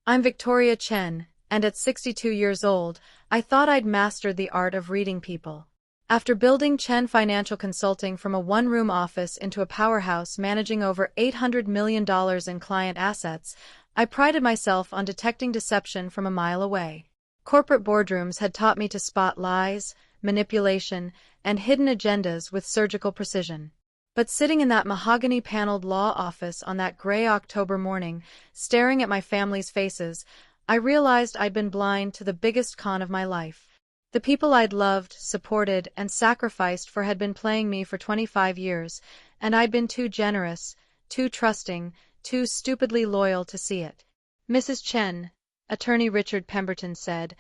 I'm Victoria Chen, and at 62 years old, I thought I'd mastered the art of reading people. After building Chen Financial Consulting from a one-room office into a powerhouse managing over $800 million in client assets, I prided myself on detecting deception from a mile away. Corporate boardrooms had taught me to spot lies, manipulation, and hidden agendas with surgical precision. But sitting in that mahogany-paneled law office on that gray October morning, staring at my family's faces, I realized I'd been blind to the biggest con of my life. The people I'd loved, supported, and sacrificed for had been playing me for 25 years, and I'd been too generous, too trusting, too stupidly loyal to see it. "Mrs. Chen," Attorney Richard Pemberton said,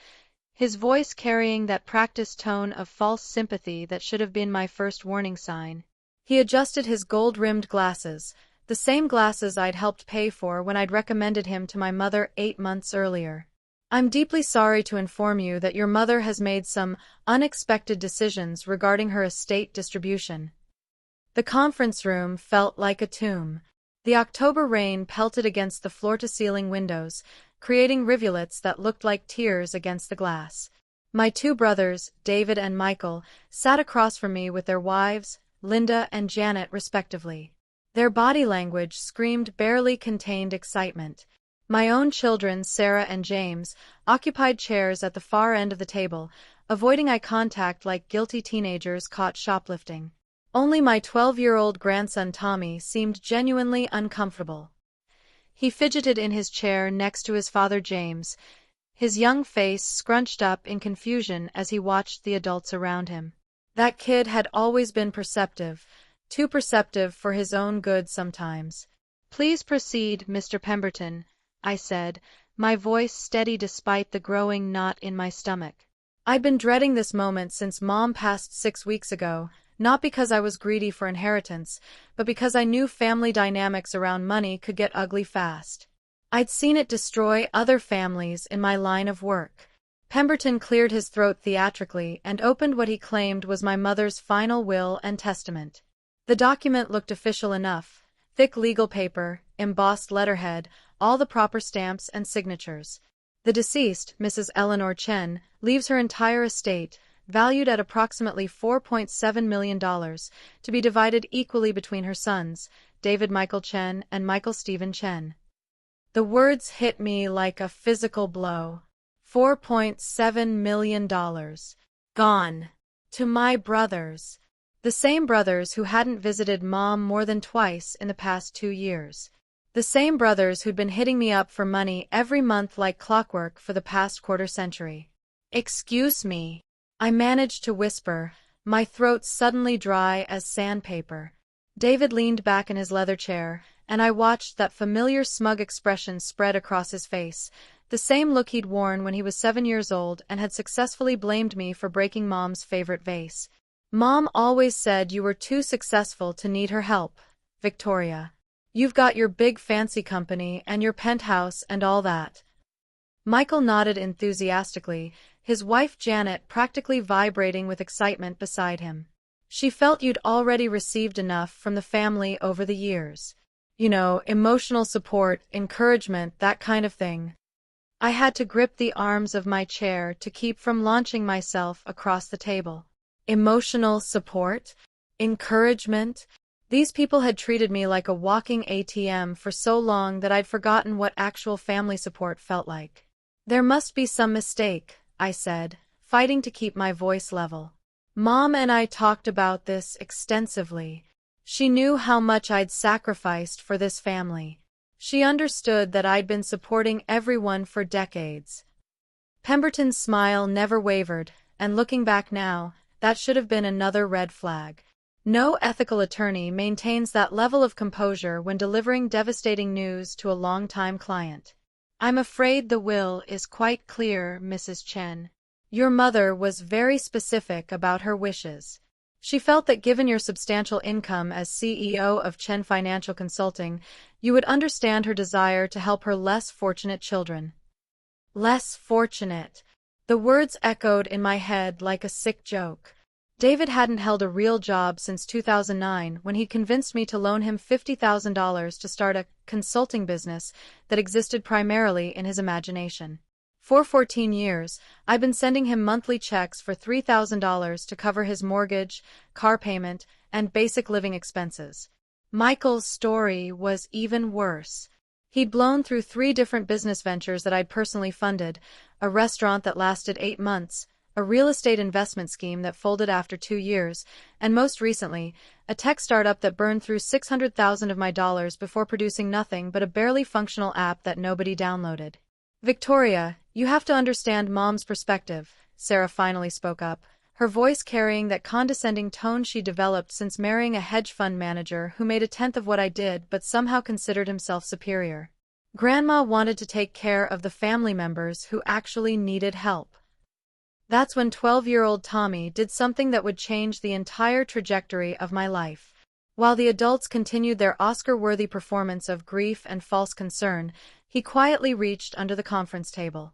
his voice carrying that practiced tone of false sympathy that should have been my first warning sign. He adjusted his gold-rimmed glasses, the same glasses I'd helped pay for when I'd recommended him to my mother 8 months earlier. "I'm deeply sorry to inform you that your mother has made some unexpected decisions regarding her estate distribution." The conference room felt like a tomb. The October rain pelted against the floor-to-ceiling windows, creating rivulets that looked like tears against the glass. My two brothers, David and Michael, sat across from me with their wives, Linda and Janet respectively. Their body language screamed barely contained excitement. My own children, Sarah and James, occupied chairs at the far end of the table, avoiding eye contact like guilty teenagers caught shoplifting. Only my 12-year-old grandson Tommy seemed genuinely uncomfortable. He fidgeted in his chair next to his father James, his young face scrunched up in confusion as he watched the adults around him. That kid had always been perceptive, too perceptive for his own good sometimes. "Please proceed, Mr. Pemberton," I said, my voice steady despite the growing knot in my stomach. I'd been dreading this moment since Mom passed 6 weeks ago, not because I was greedy for inheritance, but because I knew family dynamics around money could get ugly fast. I'd seen it destroy other families in my line of work. Pemberton cleared his throat theatrically and opened what he claimed was my mother's final will and testament. The document looked official enough: thick legal paper, embossed letterhead, all the proper stamps and signatures. The deceased, Mrs. Eleanor Chen, leaves her entire estate, valued at approximately $4.7 million, to be divided equally between her sons, David Michael Chen and Michael Stephen Chen. The words hit me like a physical blow. $4.7 million. Gone. To my brothers. The same brothers who hadn't visited Mom more than twice in the past 2 years. The same brothers who'd been hitting me up for money every month like clockwork for the past quarter-century. "Excuse me," I managed to whisper, my throat suddenly dry as sandpaper. David leaned back in his leather chair, and I watched that familiar smug expression spread across his face, the same look he'd worn when he was 7 years old and had successfully blamed me for breaking Mom's favorite vase. "Mom always said you were too successful to need her help, Victoria. You've got your big fancy company and your penthouse and all that." Michael nodded enthusiastically, his wife Janet practically vibrating with excitement beside him. "She felt you'd already received enough from the family over the years. You know, emotional support, encouragement, that kind of thing." I had to grip the arms of my chair to keep from launching myself across the table. Emotional support? Encouragement? These people had treated me like a walking ATM for so long that I'd forgotten what actual family support felt like. "There must be some mistake," I said, fighting to keep my voice level. "Mom and I talked about this extensively. She knew how much I'd sacrificed for this family. She understood that I'd been supporting everyone for decades." Pemberton's smile never wavered, and looking back now, that should have been another red flag. No ethical attorney maintains that level of composure when delivering devastating news to a longtime client. "I'm afraid the will is quite clear, Mrs. Chen. Your mother was very specific about her wishes. She felt that given your substantial income as CEO of Chen Financial Consulting, you would understand her desire to help her less fortunate children." Less fortunate. The words echoed in my head like a sick joke. David hadn't held a real job since 2009 when he convinced me to loan him $50,000 to start a consulting business that existed primarily in his imagination. For 14 years, I'd been sending him monthly checks for $3,000 to cover his mortgage, car payment, and basic living expenses. Michael's story was even worse. He'd blown through 3 different business ventures that I'd personally funded, a restaurant that lasted 8 months, a real estate investment scheme that folded after 2 years, and most recently, a tech startup that burned through $600,000 of my dollars before producing nothing but a barely functional app that nobody downloaded. Victoria, you have to understand Mom's perspective, Sarah finally spoke up, her voice carrying that condescending tone she developed since marrying a hedge fund manager who made a tenth of what I did but somehow considered himself superior. Grandma wanted to take care of the family members who actually needed help. That's when 12-year-old Tommy did something that would change the entire trajectory of my life. While the adults continued their Oscar-worthy performance of grief and false concern, he quietly reached under the conference table.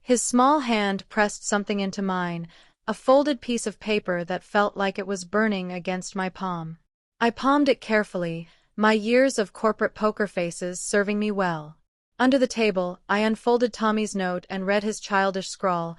His small hand pressed something into mine, a folded piece of paper that felt like it was burning against my palm. I palmed it carefully, my years of corporate poker faces serving me well. Under the table, I unfolded Tommy's note and read his childish scrawl.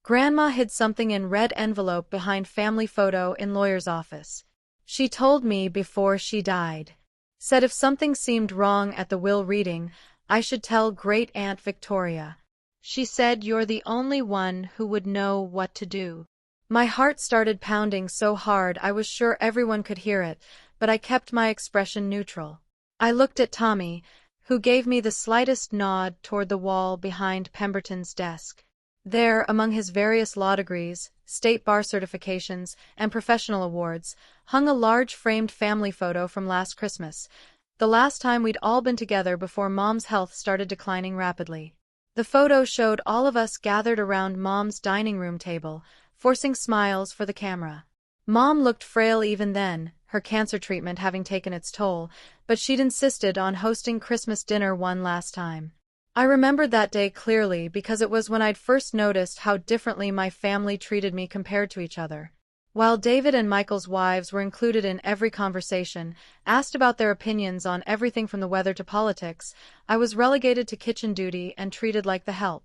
Grandma hid something in red envelope behind family photo in lawyer's office. She told me before she died. Said if something seemed wrong at the will reading, I should tell Great Aunt Victoria. She said you're the only one who would know what to do. My heart started pounding so hard I was sure everyone could hear it, but I kept my expression neutral. I looked at Tommy, who gave me the slightest nod toward the wall behind Pemberton's desk. There, among his various law degrees, state bar certifications, and professional awards, hung a large framed family photo from last Christmas, the last time we'd all been together before Mom's health started declining rapidly. The photo showed all of us gathered around Mom's dining room table, forcing smiles for the camera. Mom looked frail even then, her cancer treatment having taken its toll, but she'd insisted on hosting Christmas dinner one last time. I remembered that day clearly because it was when I'd first noticed how differently my family treated me compared to each other. While David and Michael's wives were included in every conversation, asked about their opinions on everything from the weather to politics, I was relegated to kitchen duty and treated like the help.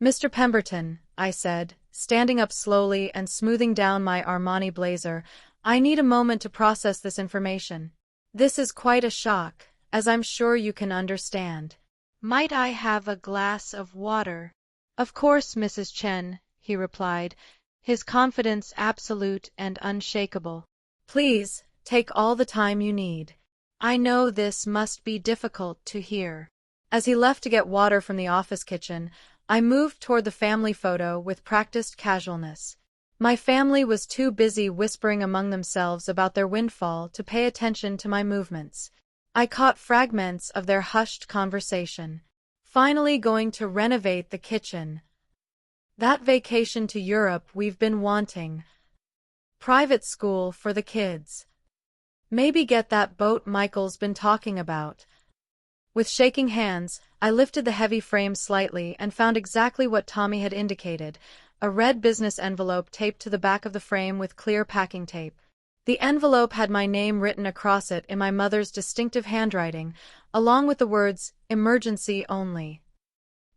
Mr. Pemberton, I said, standing up slowly and smoothing down my Armani blazer, I need a moment to process this information. This is quite a shock, as I'm sure you can understand. Might I have a glass of water? Of course, Mrs. Chen, he replied, his confidence absolute and unshakable. Please, take all the time you need. I know this must be difficult to hear. As he left to get water from the office kitchen, I moved toward the family photo with practiced casualness. My family was too busy whispering among themselves about their windfall to pay attention to my movements. I caught fragments of their hushed conversation. Finally going to renovate the kitchen. That vacation to Europe we've been wanting. Private school for the kids. Maybe get that boat Michael's been talking about. With shaking hands, I lifted the heavy frame slightly and found exactly what Tommy had indicated, a red business envelope taped to the back of the frame with clear packing tape. The envelope had my name written across it in my mother's distinctive handwriting, along with the words, "Emergency only."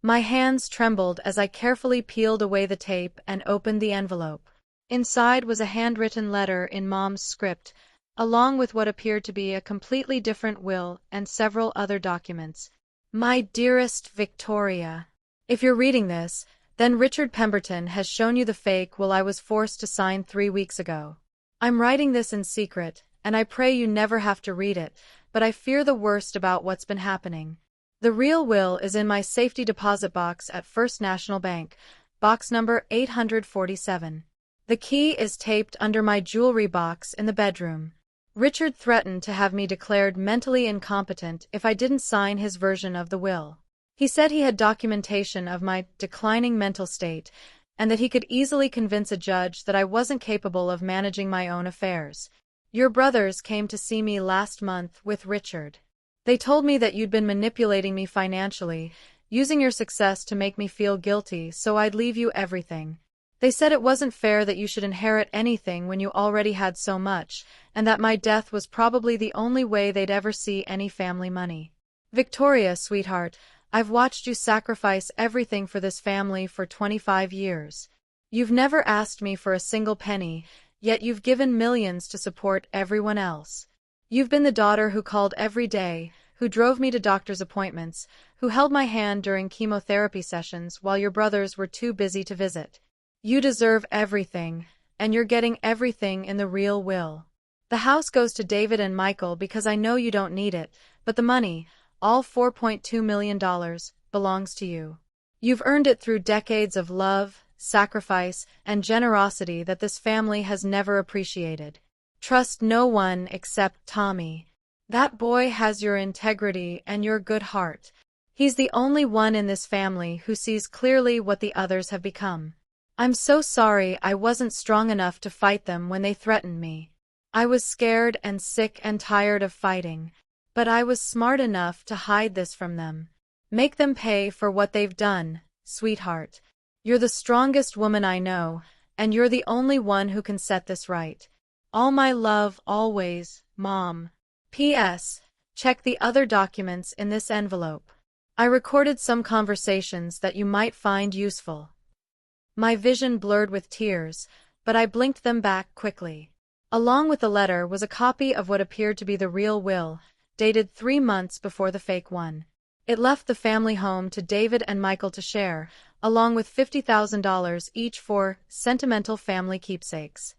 My hands trembled as I carefully peeled away the tape and opened the envelope. Inside was a handwritten letter in Mom's script, along with what appeared to be a completely different will and several other documents. My dearest Victoria, if you're reading this, then Richard Pemberton has shown you the fake will I was forced to sign 3 weeks ago. I'm writing this in secret, and I pray you never have to read it, but I fear the worst about what's been happening. The real will is in my safety deposit box at First National Bank, box number 847. The key is taped under my jewelry box in the bedroom. Richard threatened to have me declared mentally incompetent if I didn't sign his version of the will. He said he had documentation of my declining mental state, and that he could easily convince a judge that I wasn't capable of managing my own affairs. Your brothers came to see me last month with Richard. They told me that you'd been manipulating me financially, using your success to make me feel guilty so I'd leave you everything. They said it wasn't fair that you should inherit anything when you already had so much, and that my death was probably the only way they'd ever see any family money. Victoria, sweetheart, I've watched you sacrifice everything for this family for 25 years. You've never asked me for a single penny, yet you've given millions to support everyone else. You've been the daughter who called every day, who drove me to doctor's appointments, who held my hand during chemotherapy sessions while your brothers were too busy to visit. You deserve everything, and you're getting everything in the real will. The house goes to David and Michael because I know you don't need it, but the money, all $4.2 million, belongs to you. You've earned it through decades of love, sacrifice, and generosity that this family has never appreciated. Trust no one except Tommy. That boy has your integrity and your good heart. He's the only one in this family who sees clearly what the others have become. I'm so sorry I wasn't strong enough to fight them when they threatened me. I was scared and sick and tired of fighting, but I was smart enough to hide this from them. Make them pay for what they've done, sweetheart. You're the strongest woman I know, and you're the only one who can set this right. All my love always, Mom. P.S. Check the other documents in this envelope. I recorded some conversations that you might find useful. My vision blurred with tears, but I blinked them back quickly. Along with the letter was a copy of what appeared to be the real will, dated 3 months before the fake one. It left the family home to David and Michael to share, along with $50,000 each for sentimental family keepsakes.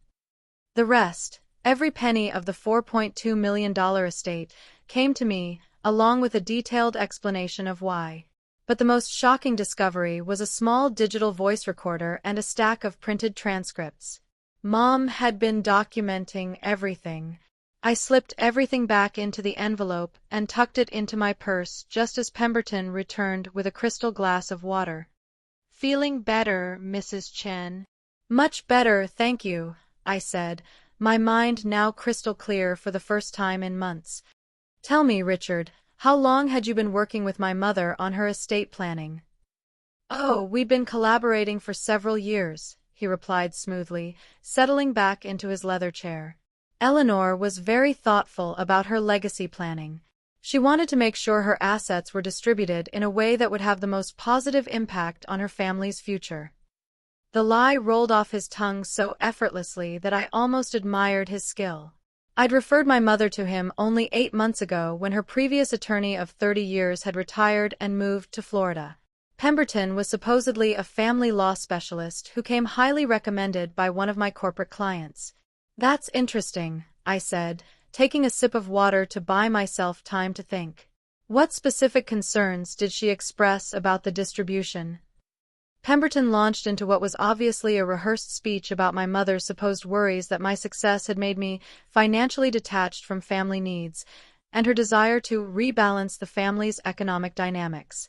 The rest, every penny of the $4.2 million estate, came to me, along with a detailed explanation of why. But the most shocking discovery was a small digital voice recorder and a stack of printed transcripts. Mom had been documenting everything. I slipped everything back into the envelope and tucked it into my purse just as Pemberton returned with a crystal glass of water. "Feeling better, Mrs. Chen?" "Much better, thank you," I said, my mind now crystal clear for the first time in months. "Tell me, Richard, how long had you been working with my mother on her estate planning?" "Oh, we'd been collaborating for several years," he replied smoothly, settling back into his leather chair. Eleanor was very thoughtful about her legacy planning. She wanted to make sure her assets were distributed in a way that would have the most positive impact on her family's future. The lie rolled off his tongue so effortlessly that I almost admired his skill. I'd referred my mother to him only 8 months ago when her previous attorney of 30 years had retired and moved to Florida. Pemberton was supposedly a family law specialist who came highly recommended by one of my corporate clients. "That's interesting," I said, taking a sip of water to buy myself time to think. "What specific concerns did she express about the distribution?" Pemberton launched into what was obviously a rehearsed speech about my mother's supposed worries that my success had made me financially detached from family needs, and her desire to rebalance the family's economic dynamics.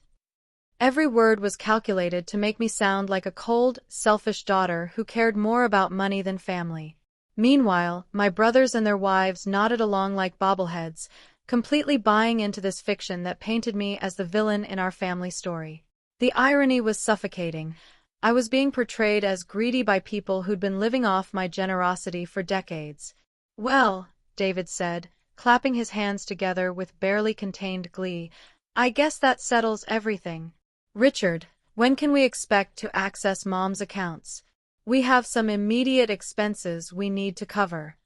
Every word was calculated to make me sound like a cold, selfish daughter who cared more about money than family. Meanwhile, my brothers and their wives nodded along like bobbleheads, completely buying into this fiction that painted me as the villain in our family story. The irony was suffocating. I was being portrayed as greedy by people who'd been living off my generosity for decades. "Well," David said, clapping his hands together with barely contained glee, "I guess that settles everything. Richard, when can we expect to access Mom's accounts? We have some immediate expenses we need to cover."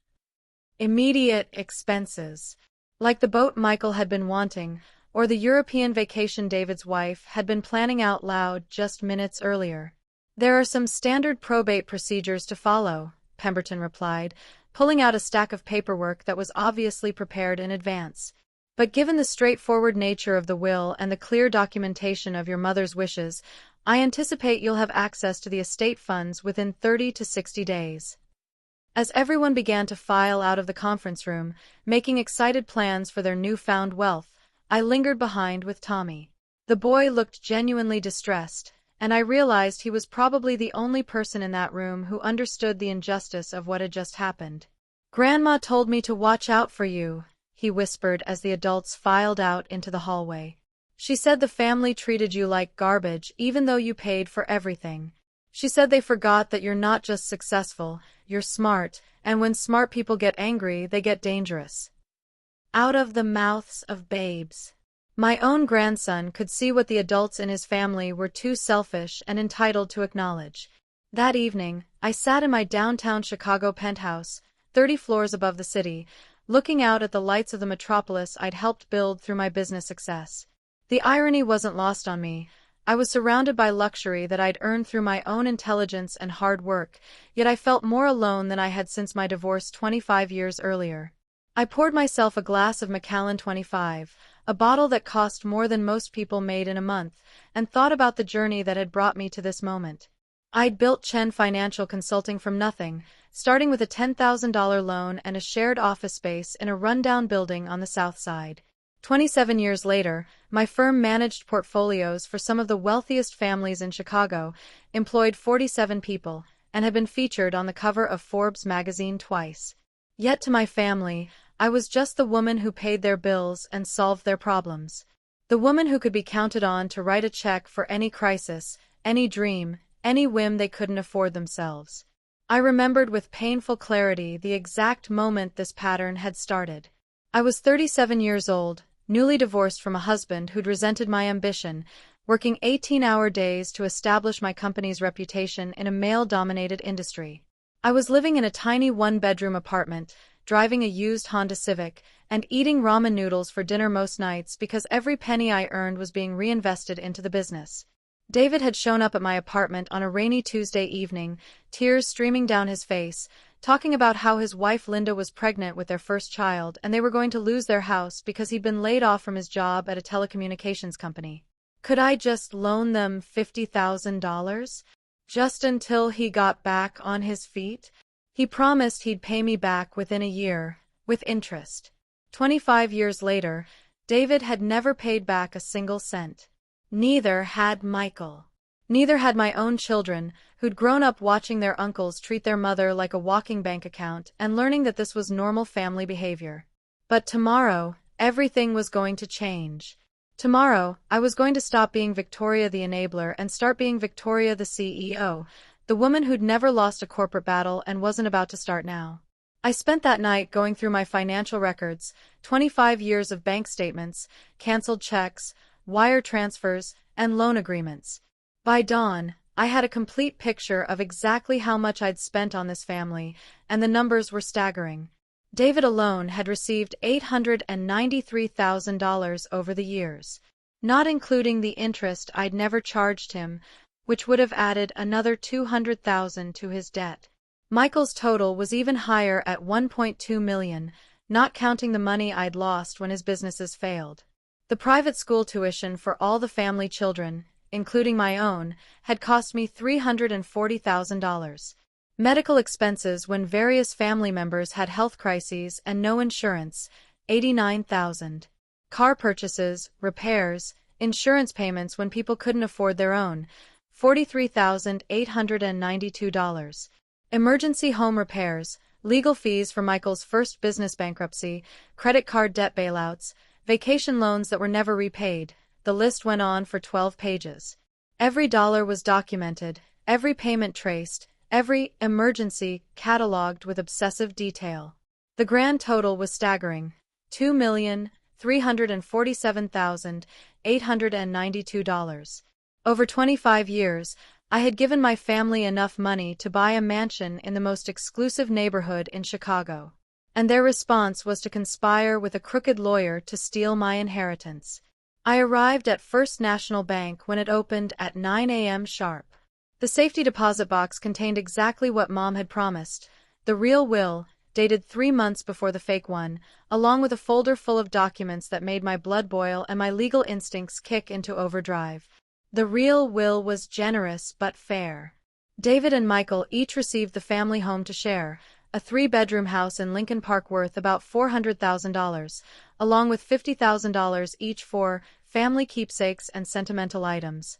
Immediate expenses. Like the boat Michael had been wanting, or the European vacation David's wife had been planning out loud just minutes earlier. "There are some standard probate procedures to follow," Pemberton replied, pulling out a stack of paperwork that was obviously prepared in advance. "But given the straightforward nature of the will and the clear documentation of your mother's wishes, I anticipate you'll have access to the estate funds within 30 to 60 days. As everyone began to file out of the conference room, making excited plans for their newfound wealth, I lingered behind with Tommy. The boy looked genuinely distressed, and I realized he was probably the only person in that room who understood the injustice of what had just happened. "Grandma told me to watch out for you," he whispered as the adults filed out into the hallway. "She said the family treated you like garbage even though you paid for everything. She said they forgot that you're not just successful, you're smart, and when smart people get angry, they get dangerous. Out of the mouths of babes. My own grandson could see what the adults in his family were too selfish and entitled to acknowledge. That evening, I sat in my downtown Chicago penthouse, 30 floors above the city, looking out at the lights of the metropolis I'd helped build through my business success. The irony wasn't lost on me. I was surrounded by luxury that I'd earned through my own intelligence and hard work, yet I felt more alone than I had since my divorce 25 years earlier. I poured myself a glass of Macallan 25, a bottle that cost more than most people made in a month, and thought about the journey that had brought me to this moment. I'd built Chen Financial Consulting from nothing, starting with a $10,000 loan and a shared office space in a rundown building on the South Side. 27 years later, my firm managed portfolios for some of the wealthiest families in Chicago, employed 47 people, and had been featured on the cover of Forbes magazine twice. Yet to my family, I was just the woman who paid their bills and solved their problems. The woman who could be counted on to write a check for any crisis, any dream, any whim they couldn't afford themselves. I remembered with painful clarity the exact moment this pattern had started. I was 37 years old, newly divorced from a husband who'd resented my ambition, working 18-hour days to establish my company's reputation in a male-dominated industry. I was living in a tiny one-bedroom apartment, driving a used Honda Civic, and eating ramen noodles for dinner most nights because every penny I earned was being reinvested into the business. David had shown up at my apartment on a rainy Tuesday evening, tears streaming down his face, talking about how his wife Linda was pregnant with their first child and they were going to lose their house because he'd been laid off from his job at a telecommunications company. Could I just loan them $50,000? Just until he got back on his feet? He promised he'd pay me back within a year, with interest. 25 years later, David had never paid back a single cent. Neither had Michael. Neither had my own children, who'd grown up watching their uncles treat their mother like a walking bank account and learning that this was normal family behavior. But tomorrow, everything was going to change. Tomorrow, I was going to stop being Victoria the enabler and start being Victoria the CEO, the woman who'd never lost a corporate battle and wasn't about to start now. I spent that night going through my financial records, 25 years of bank statements, canceled checks, wire transfers, and loan agreements. By dawn, I had a complete picture of exactly how much I'd spent on this family, and the numbers were staggering. David alone had received $893,000 over the years, not including the interest I'd never charged him, which would have added another $200,000 to his debt. Michael's total was even higher at $1.2 million, not counting the money I'd lost when his businesses failed. The private school tuition for all the family children, including my own, had cost me $340,000. Medical expenses when various family members had health crises and no insurance, $89,000. Car purchases, repairs, insurance payments when people couldn't afford their own, $43,892. Emergency home repairs, legal fees for Michael's first business bankruptcy, credit card debt bailouts, vacation loans that were never repaid. The list went on for 12 pages. Every dollar was documented, every payment traced, every emergency cataloged with obsessive detail. The grand total was staggering: $2,347,892. Over 25 years, I had given my family enough money to buy a mansion in the most exclusive neighborhood in Chicago. And their response was to conspire with a crooked lawyer to steal my inheritance. I arrived at First National Bank when it opened at 9 a.m. sharp. The safety deposit box contained exactly what Mom had promised: the real will, dated 3 months before the fake one, along with a folder full of documents that made my blood boil and my legal instincts kick into overdrive. The real will was generous but fair. David and Michael each received the family home to share, a 3-bedroom house in Lincoln Park worth about $400,000, along with $50,000 each for family keepsakes and sentimental items.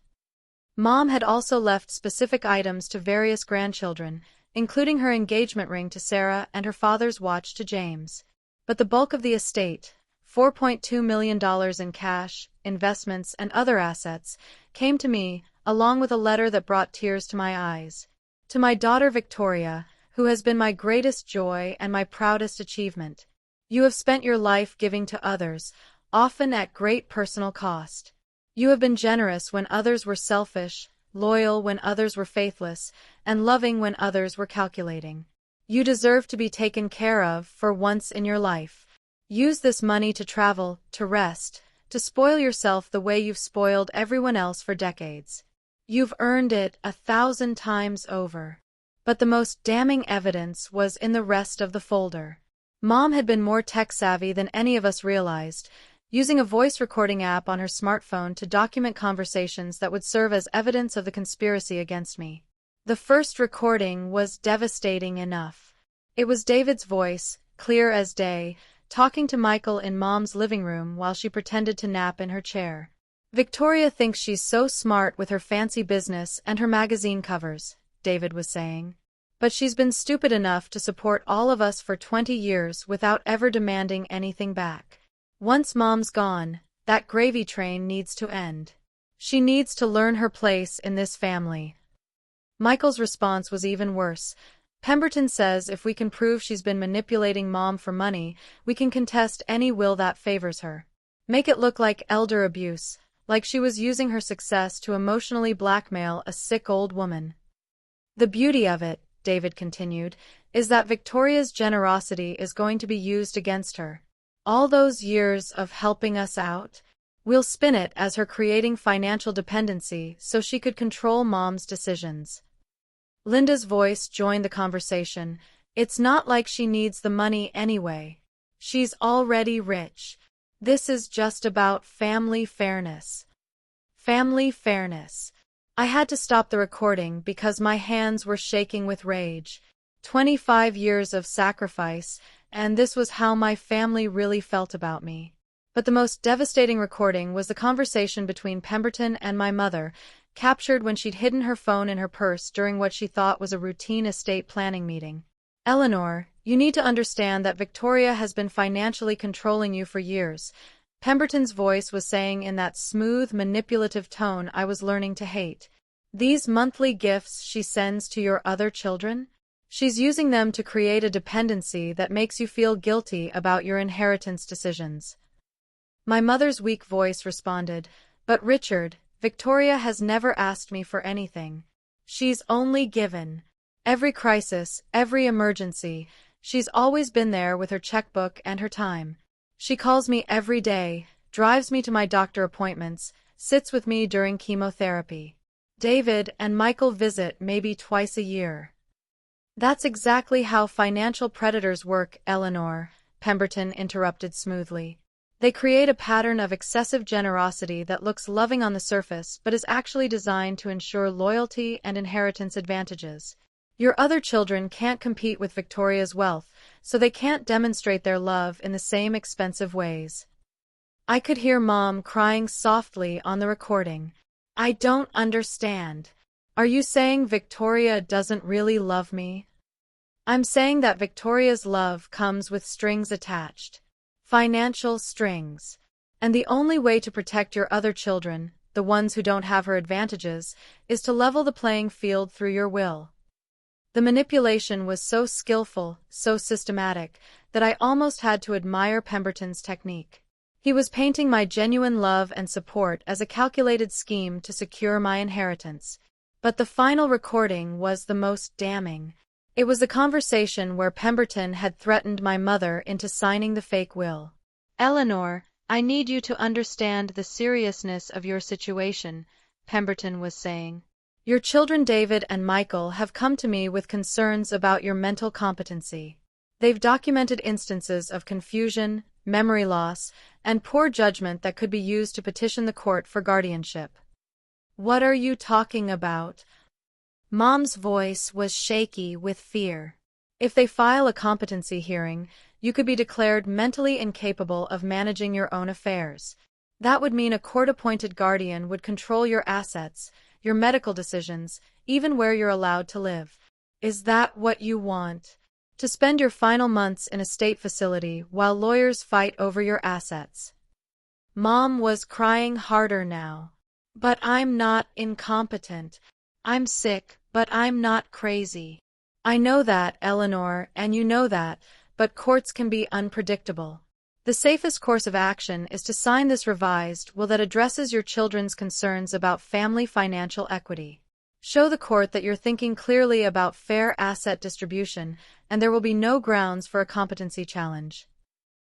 Mom had also left specific items to various grandchildren, including her engagement ring to Sarah and her father's watch to James. But the bulk of the estate, $4.2 million in cash, investments, and other assets, came to me, along with a letter that brought tears to my eyes. To my daughter Victoria, who has been my greatest joy and my proudest achievement. You have spent your life giving to others, often at great personal cost. You have been generous when others were selfish, loyal when others were faithless, and loving when others were calculating. You deserve to be taken care of for once in your life. Use this money to travel, to rest, to spoil yourself the way you've spoiled everyone else for decades. You've earned it 1,000 times over. But the most damning evidence was in the rest of the folder. Mom had been more tech-savvy than any of us realized, using a voice recording app on her smartphone to document conversations that would serve as evidence of the conspiracy against me. The first recording was devastating enough. It was David's voice, clear as day, talking to Michael in Mom's living room while she pretended to nap in her chair. Victoria thinks she's so smart with her fancy business and her magazine covers, David was saying. But she's been stupid enough to support all of us for 20 years without ever demanding anything back. Once Mom's gone, that gravy train needs to end. She needs to learn her place in this family. Michael's response was even worse. Pemberton says if we can prove she's been manipulating Mom for money, we can contest any will that favors her. Make it look like elder abuse, like she was using her success to emotionally blackmail a sick old woman. The beauty of it, David continued, is that Victoria's generosity is going to be used against her. All those years of helping us out, we'll spin it as her creating financial dependency so she could control Mom's decisions. Linda's voice joined the conversation. It's not like she needs the money anyway. She's already rich. This is just about family fairness. Family fairness. I had to stop the recording because my hands were shaking with rage. 25 years of sacrifice, and this was how my family really felt about me. But the most devastating recording was the conversation between Pemberton and my mother, captured when she'd hidden her phone in her purse during what she thought was a routine estate planning meeting. Eleanor, you need to understand that Victoria has been financially controlling you for years, Pemberton's voice was saying in that smooth, manipulative tone I was learning to hate. These monthly gifts she sends to your other children? She's using them to create a dependency that makes you feel guilty about your inheritance decisions. My mother's weak voice responded, but Richard, Victoria has never asked me for anything. She's only given. Every crisis, every emergency, she's always been there with her checkbook and her time. She calls me every day, drives me to my doctor appointments, sits with me during chemotherapy. David and Michael visit maybe twice a year. That's exactly how financial predators work, Eleanor, Pemberton interrupted smoothly. They create a pattern of excessive generosity that looks loving on the surface but is actually designed to ensure loyalty and inheritance advantages. Your other children can't compete with Victoria's wealth, so they can't demonstrate their love in the same expensive ways. I could hear Mom crying softly on the recording. I don't understand. Are you saying Victoria doesn't really love me? I'm saying that Victoria's love comes with strings attached. Financial strings. And the only way to protect your other children, the ones who don't have her advantages, is to level the playing field through your will. The manipulation was so skillful, so systematic, that I almost had to admire Pemberton's technique. He was painting my genuine love and support as a calculated scheme to secure my inheritance. But the final recording was the most damning. It was the conversation where Pemberton had threatened my mother into signing the fake will. Eleanor, I need you to understand the seriousness of your situation, Pemberton was saying. Your children David and Michael have come to me with concerns about your mental competency. They've documented instances of confusion, memory loss, and poor judgment that could be used to petition the court for guardianship. What are you talking about? Mom's voice was shaky with fear. If they file a competency hearing, you could be declared mentally incapable of managing your own affairs. That would mean a court-appointed guardian would control your assets, your medical decisions, even where you're allowed to live. Is that what you want? To spend your final months in a state facility while lawyers fight over your assets? Mom was crying harder now. But I'm not incompetent. I'm sick, but I'm not crazy. I know that, Eleanor, and you know that, but courts can be unpredictable. The safest course of action is to sign this revised will that addresses your children's concerns about family financial equity. Show the court that you're thinking clearly about fair asset distribution, and there will be no grounds for a competency challenge.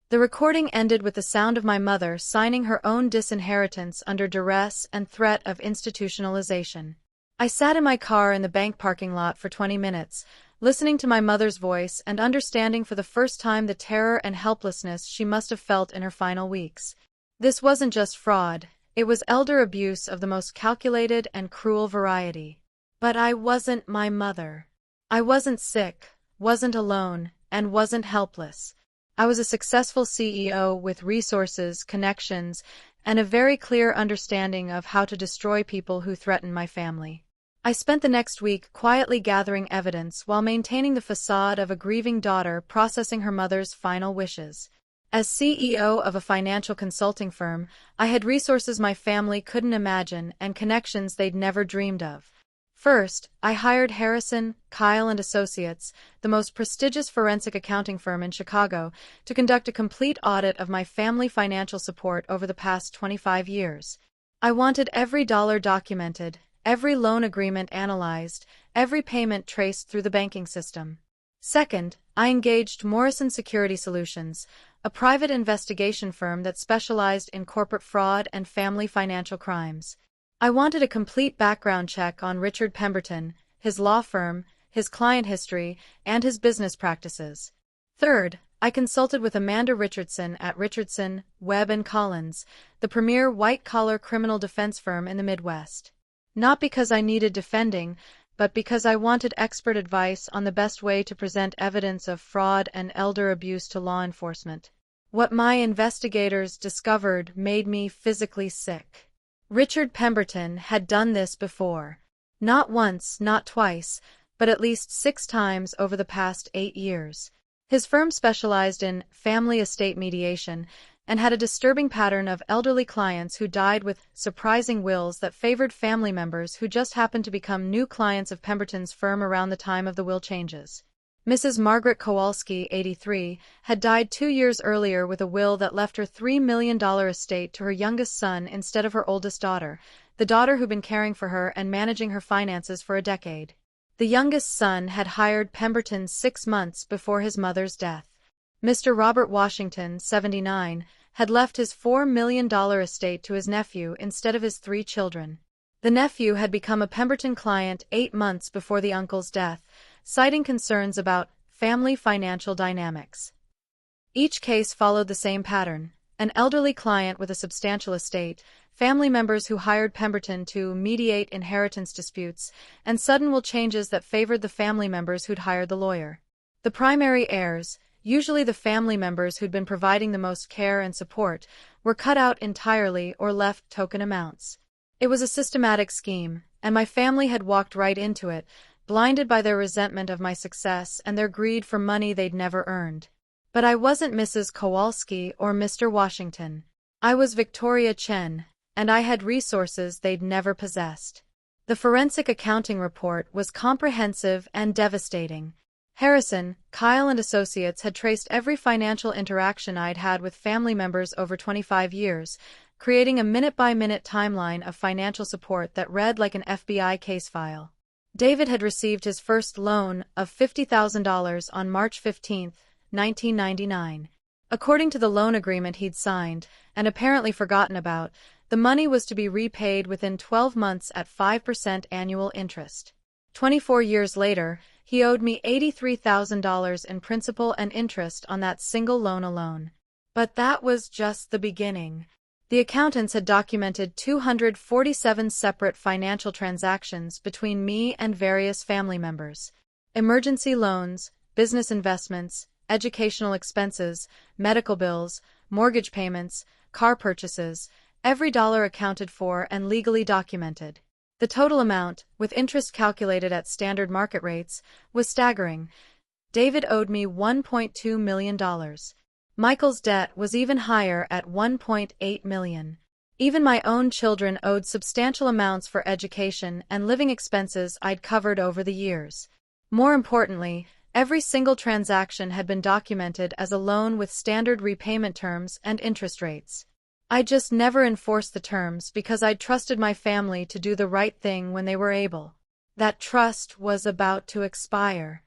The recording ended with the sound of my mother signing her own disinheritance under duress and threat of institutionalization. I sat in my car in the bank parking lot for 20 minutes, listening to my mother's voice and understanding for the first time the terror and helplessness she must have felt in her final weeks. This wasn't just fraud, it was elder abuse of the most calculated and cruel variety. But I wasn't my mother. I wasn't sick, wasn't alone, and wasn't helpless. I was a successful CEO with resources, connections, and a very clear understanding of how to destroy people who threaten my family. I spent the next week quietly gathering evidence while maintaining the facade of a grieving daughter processing her mother's final wishes. As CEO of a financial consulting firm, I had resources my family couldn't imagine and connections they'd never dreamed of. First, I hired Harrison, Kyle and Associates, the most prestigious forensic accounting firm in Chicago, to conduct a complete audit of my family financial support over the past 25 years. I wanted every dollar documented, every loan agreement analyzed, every payment traced through the banking system. Second, I engaged Morrison Security Solutions, a private investigation firm that specialized in corporate fraud and family financial crimes. I wanted a complete background check on Richard Pemberton, his law firm, his client history, and his business practices. Third, I consulted with Amanda Richardson at Richardson, Webb & Collins, the premier white-collar criminal defense firm in the Midwest. Not because I needed defending, but because I wanted expert advice on the best way to present evidence of fraud and elder abuse to law enforcement. What my investigators discovered made me physically sick. Richard Pemberton had done this before. Not once, not twice, but at least 6 times over the past 8 years. His firm specialized in family estate mediation and had a disturbing pattern of elderly clients who died with surprising wills that favored family members who just happened to become new clients of Pemberton's firm around the time of the will changes. Mrs. Margaret Kowalski, 83, had died 2 years earlier with a will that left her $3 million estate to her youngest son instead of her oldest daughter, the daughter who'd been caring for her and managing her finances for a decade. The youngest son had hired Pemberton 6 months before his mother's death. Mr. Robert Washington, 79, had left his $4 million estate to his nephew instead of his 3 children. The nephew had become a Pemberton client 8 months before the uncle's death, citing concerns about family financial dynamics. Each case followed the same pattern: an elderly client with a substantial estate, family members who hired Pemberton to mediate inheritance disputes, and sudden will changes that favored the family members who'd hired the lawyer. The primary heirs, usually the family members who'd been providing the most care and support, were cut out entirely or left token amounts. It was a systematic scheme, and my family had walked right into it, blinded by their resentment of my success and their greed for money they'd never earned. But I wasn't Mrs. Kowalski or Mr. Washington. I was Victoria Chen, and I had resources they'd never possessed. The forensic accounting report was comprehensive and devastating. Harrison, Kyle and Associates had traced every financial interaction I'd had with family members over 25 years, creating a minute-by-minute timeline of financial support that read like an FBI case file. David had received his first loan of $50,000 on March 15, 1999. According to the loan agreement he'd signed, and apparently forgotten about, the money was to be repaid within 12 months at 5% annual interest. 24 years later, he owed me $83,000 in principal and interest on that single loan alone. But that was just the beginning. The accountants had documented 247 separate financial transactions between me and various family members. Emergency loans, business investments, educational expenses, medical bills, mortgage payments, car purchases, every dollar accounted for and legally documented. The total amount, with interest calculated at standard market rates, was staggering. David owed me $1.2 million. Michael's debt was even higher at $1.8 million. Even my own children owed substantial amounts for education and living expenses I'd covered over the years. More importantly, every single transaction had been documented as a loan with standard repayment terms and interest rates. I just never enforced the terms because I'd trusted my family to do the right thing when they were able. That trust was about to expire.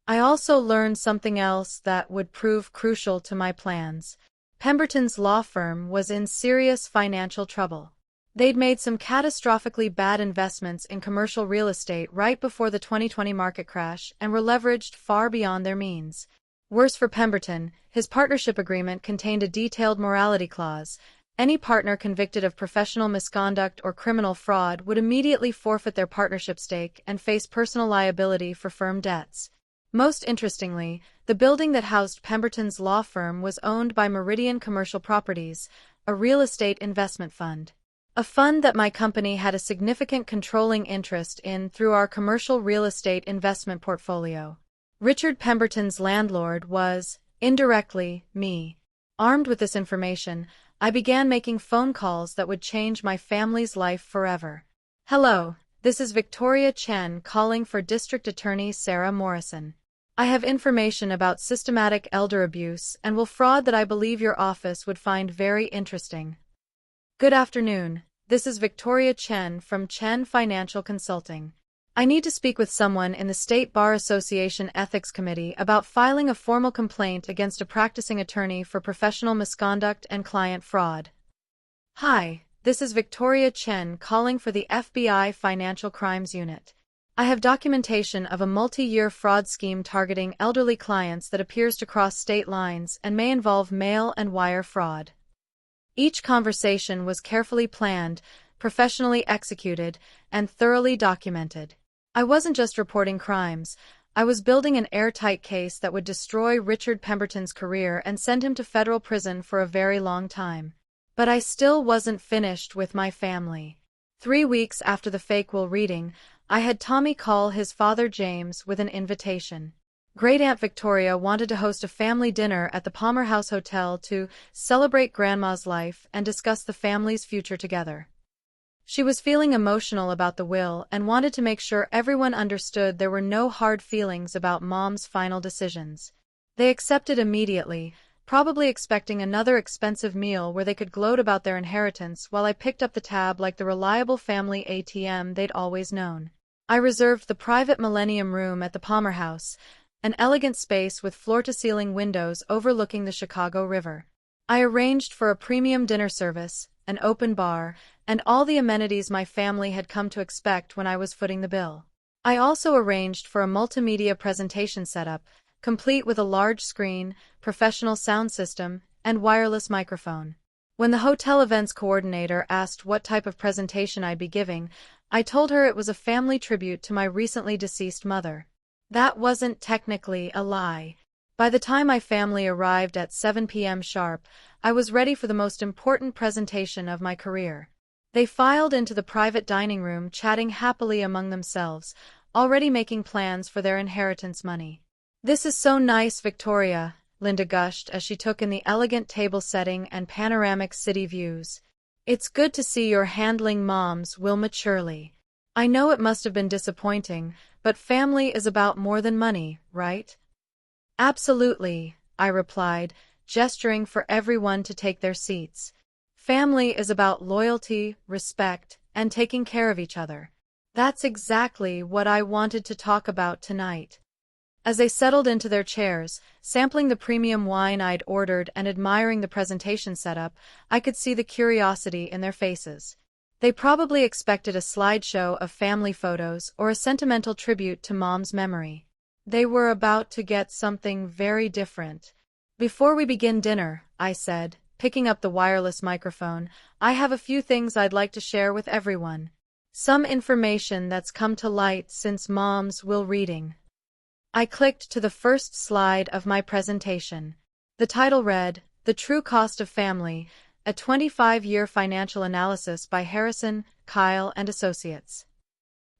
I also learned something else that would prove crucial to my plans. Pemberton's law firm was in serious financial trouble. They'd made some catastrophically bad investments in commercial real estate right before the 2020 market crash and were leveraged far beyond their means. Worse for Pemberton, his partnership agreement contained a detailed morality clause. Any partner convicted of professional misconduct or criminal fraud would immediately forfeit their partnership stake and face personal liability for firm debts. Most interestingly, the building that housed Pemberton's law firm was owned by Meridian Commercial Properties, a real estate investment fund. A fund that my company had a significant controlling interest in through our commercial real estate investment portfolio. Richard Pemberton's landlord was, indirectly, me. Armed with this information, I began making phone calls that would change my family's life forever. Hello, this is Victoria Chen calling for District Attorney Sarah Morrison. I have information about systematic elder abuse and will fraud that I believe your office would find very interesting. Good afternoon, this is Victoria Chen from Chen Financial Consulting. I need to speak with someone in the State Bar Association Ethics Committee about filing a formal complaint against a practicing attorney for professional misconduct and client fraud. Hi, this is Victoria Chen calling for the FBI Financial Crimes Unit. I have documentation of a multi-year fraud scheme targeting elderly clients that appears to cross state lines and may involve mail and wire fraud. Each conversation was carefully planned, professionally executed, and thoroughly documented. I wasn't just reporting crimes, I was building an airtight case that would destroy Richard Pemberton's career and send him to federal prison for a very long time. But I still wasn't finished with my family. 3 weeks after the fake will reading, I had Tommy call his father James with an invitation. Great-Aunt Victoria wanted to host a family dinner at the Palmer House Hotel to celebrate Grandma's life and discuss the family's future together. She was feeling emotional about the will and wanted to make sure everyone understood there were no hard feelings about Mom's final decisions. They accepted immediately, probably expecting another expensive meal where they could gloat about their inheritance while I picked up the tab like the reliable family ATM they'd always known. I reserved the private Millennium Room at the Palmer House, an elegant space with floor-to-ceiling windows overlooking the Chicago River. I arranged for a premium dinner service, an open bar, and all the amenities my family had come to expect when I was footing the bill. I also arranged for a multimedia presentation setup, complete with a large screen, professional sound system, and wireless microphone. When the hotel events coordinator asked what type of presentation I'd be giving, I told her it was a family tribute to my recently deceased mother. That wasn't technically a lie. By the time my family arrived at 7 p.m. sharp, I was ready for the most important presentation of my career. They filed into the private dining room chatting happily among themselves, already making plans for their inheritance money. "This is so nice, Victoria," Linda gushed as she took in the elegant table setting and panoramic city views. "It's good to see you're handling Mom's will maturely. I know it must have been disappointing, but family is about more than money, right?" "Absolutely," I replied, gesturing for everyone to take their seats. "Family is about loyalty, respect, and taking care of each other. That's exactly what I wanted to talk about tonight." As they settled into their chairs, sampling the premium wine I'd ordered and admiring the presentation setup, I could see the curiosity in their faces. They probably expected a slideshow of family photos or a sentimental tribute to Mom's memory. They were about to get something very different. "Before we begin dinner," I said, picking up the wireless microphone, "I have a few things I'd like to share with everyone. Some information that's come to light since Mom's will reading." I clicked to the first slide of my presentation. The title read, "The True Cost of Family, a 25-year financial analysis by Harrison, Kyle and Associates."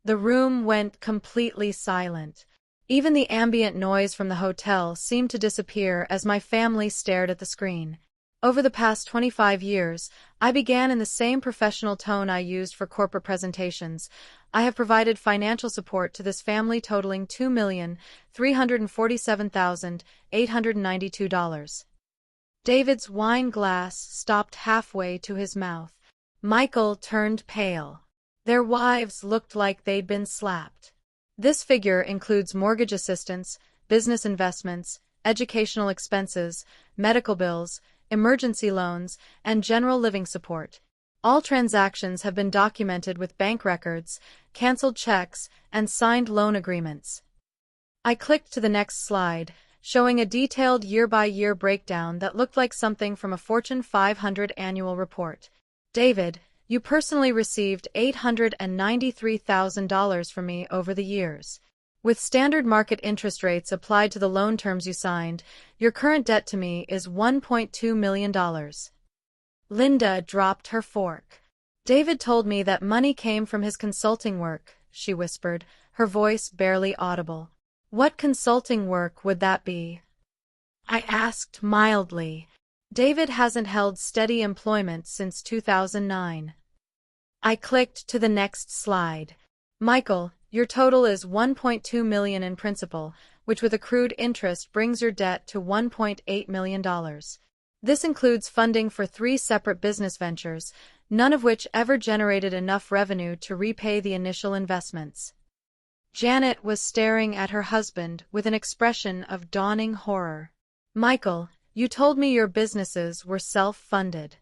The room went completely silent. Even the ambient noise from the hotel seemed to disappear as my family stared at the screen. Over the past 25 years, I began in the same professional tone I used for corporate presentations. I have provided financial support to this family totaling $2,347,892. David's wine glass stopped halfway to his mouth. Michael turned pale. Their wives looked like they'd been slapped. This figure includes mortgage assistance, business investments, educational expenses, medical bills, emergency loans, and general living support. All transactions have been documented with bank records, canceled checks, and signed loan agreements. I clicked to the next slide, showing a detailed year-by-year breakdown that looked like something from a Fortune 500 annual report. David, you personally received $893,000 from me over the years. With standard market interest rates applied to the loan terms you signed, your current debt to me is $1.2 million. Linda dropped her fork. David told me that money came from his consulting work, she whispered, her voice barely audible. What consulting work would that be? I asked mildly. David hasn't held steady employment since 2009. I clicked to the next slide. Michael, your total is $1.2 million in principal, which with accrued interest brings your debt to $1.8 million. This includes funding for 3 separate business ventures, none of which ever generated enough revenue to repay the initial investments. Janet was staring at her husband with an expression of dawning horror. Michael, you told me your businesses were self-funded.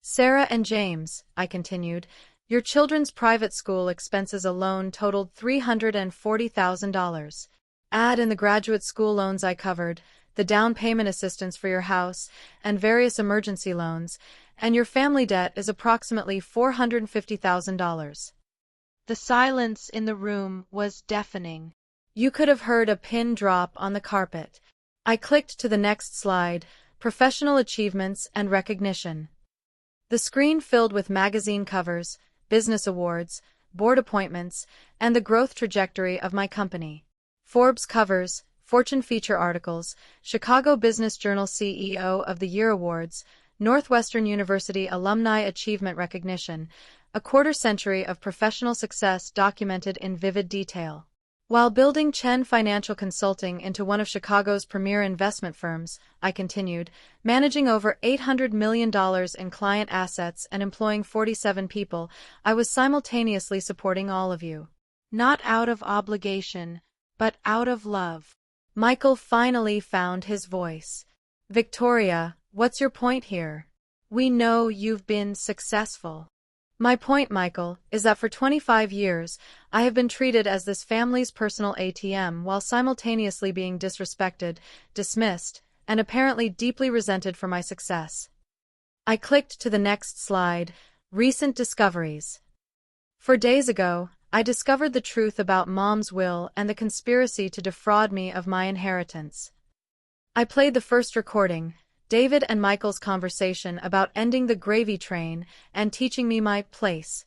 Sarah and James, I continued, your children's private school expenses alone totaled $340,000. Add in the graduate school loans I covered, the down payment assistance for your house, and various emergency loans, and your family debt is approximately $450,000. The silence in the room was deafening. You could have heard a pin drop on the carpet. I clicked to the next slide, Professional Achievements and Recognition. The screen filled with magazine covers, business awards, board appointments, and the growth trajectory of my company. Forbes covers, Fortune feature articles, Chicago Business Journal CEO of the Year awards, Northwestern University Alumni Achievement Recognition, a quarter-century of professional success documented in vivid detail. While building Chen Financial Consulting into one of Chicago's premier investment firms, I continued, managing over $800 million in client assets and employing 47 people, I was simultaneously supporting all of you. Not out of obligation, but out of love. Michael finally found his voice. Victoria, what's your point here? We know you've been successful. My point, Michael, is that for 25 years, I have been treated as this family's personal ATM while simultaneously being disrespected, dismissed, and apparently deeply resented for my success. I clicked to the next slide, Recent Discoveries. 4 days ago, I discovered the truth about Mom's will and the conspiracy to defraud me of my inheritance. I played the first recording, David and Michael's conversation about ending the gravy train and teaching me my place.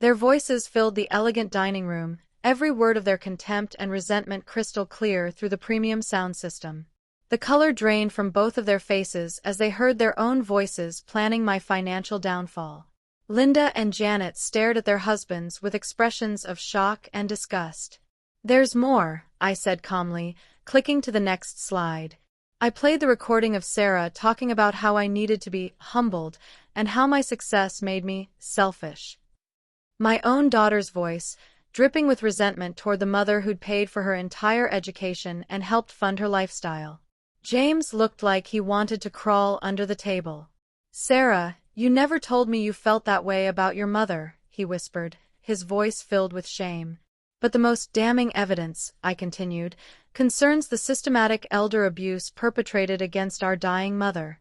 Their voices filled the elegant dining room, every word of their contempt and resentment crystal clear through the premium sound system. The color drained from both of their faces as they heard their own voices planning my financial downfall. Linda and Janet stared at their husbands with expressions of shock and disgust. There's more, I said calmly, clicking to the next slide. I played the recording of Sarah talking about how I needed to be humbled and how my success made me selfish. My own daughter's voice, dripping with resentment toward the mother who'd paid for her entire education and helped fund her lifestyle. James looked like he wanted to crawl under the table. Sarah, you never told me you felt that way about your mother, he whispered, his voice filled with shame. But the most damning evidence, I continued, concerns the systematic elder abuse perpetrated against our dying mother.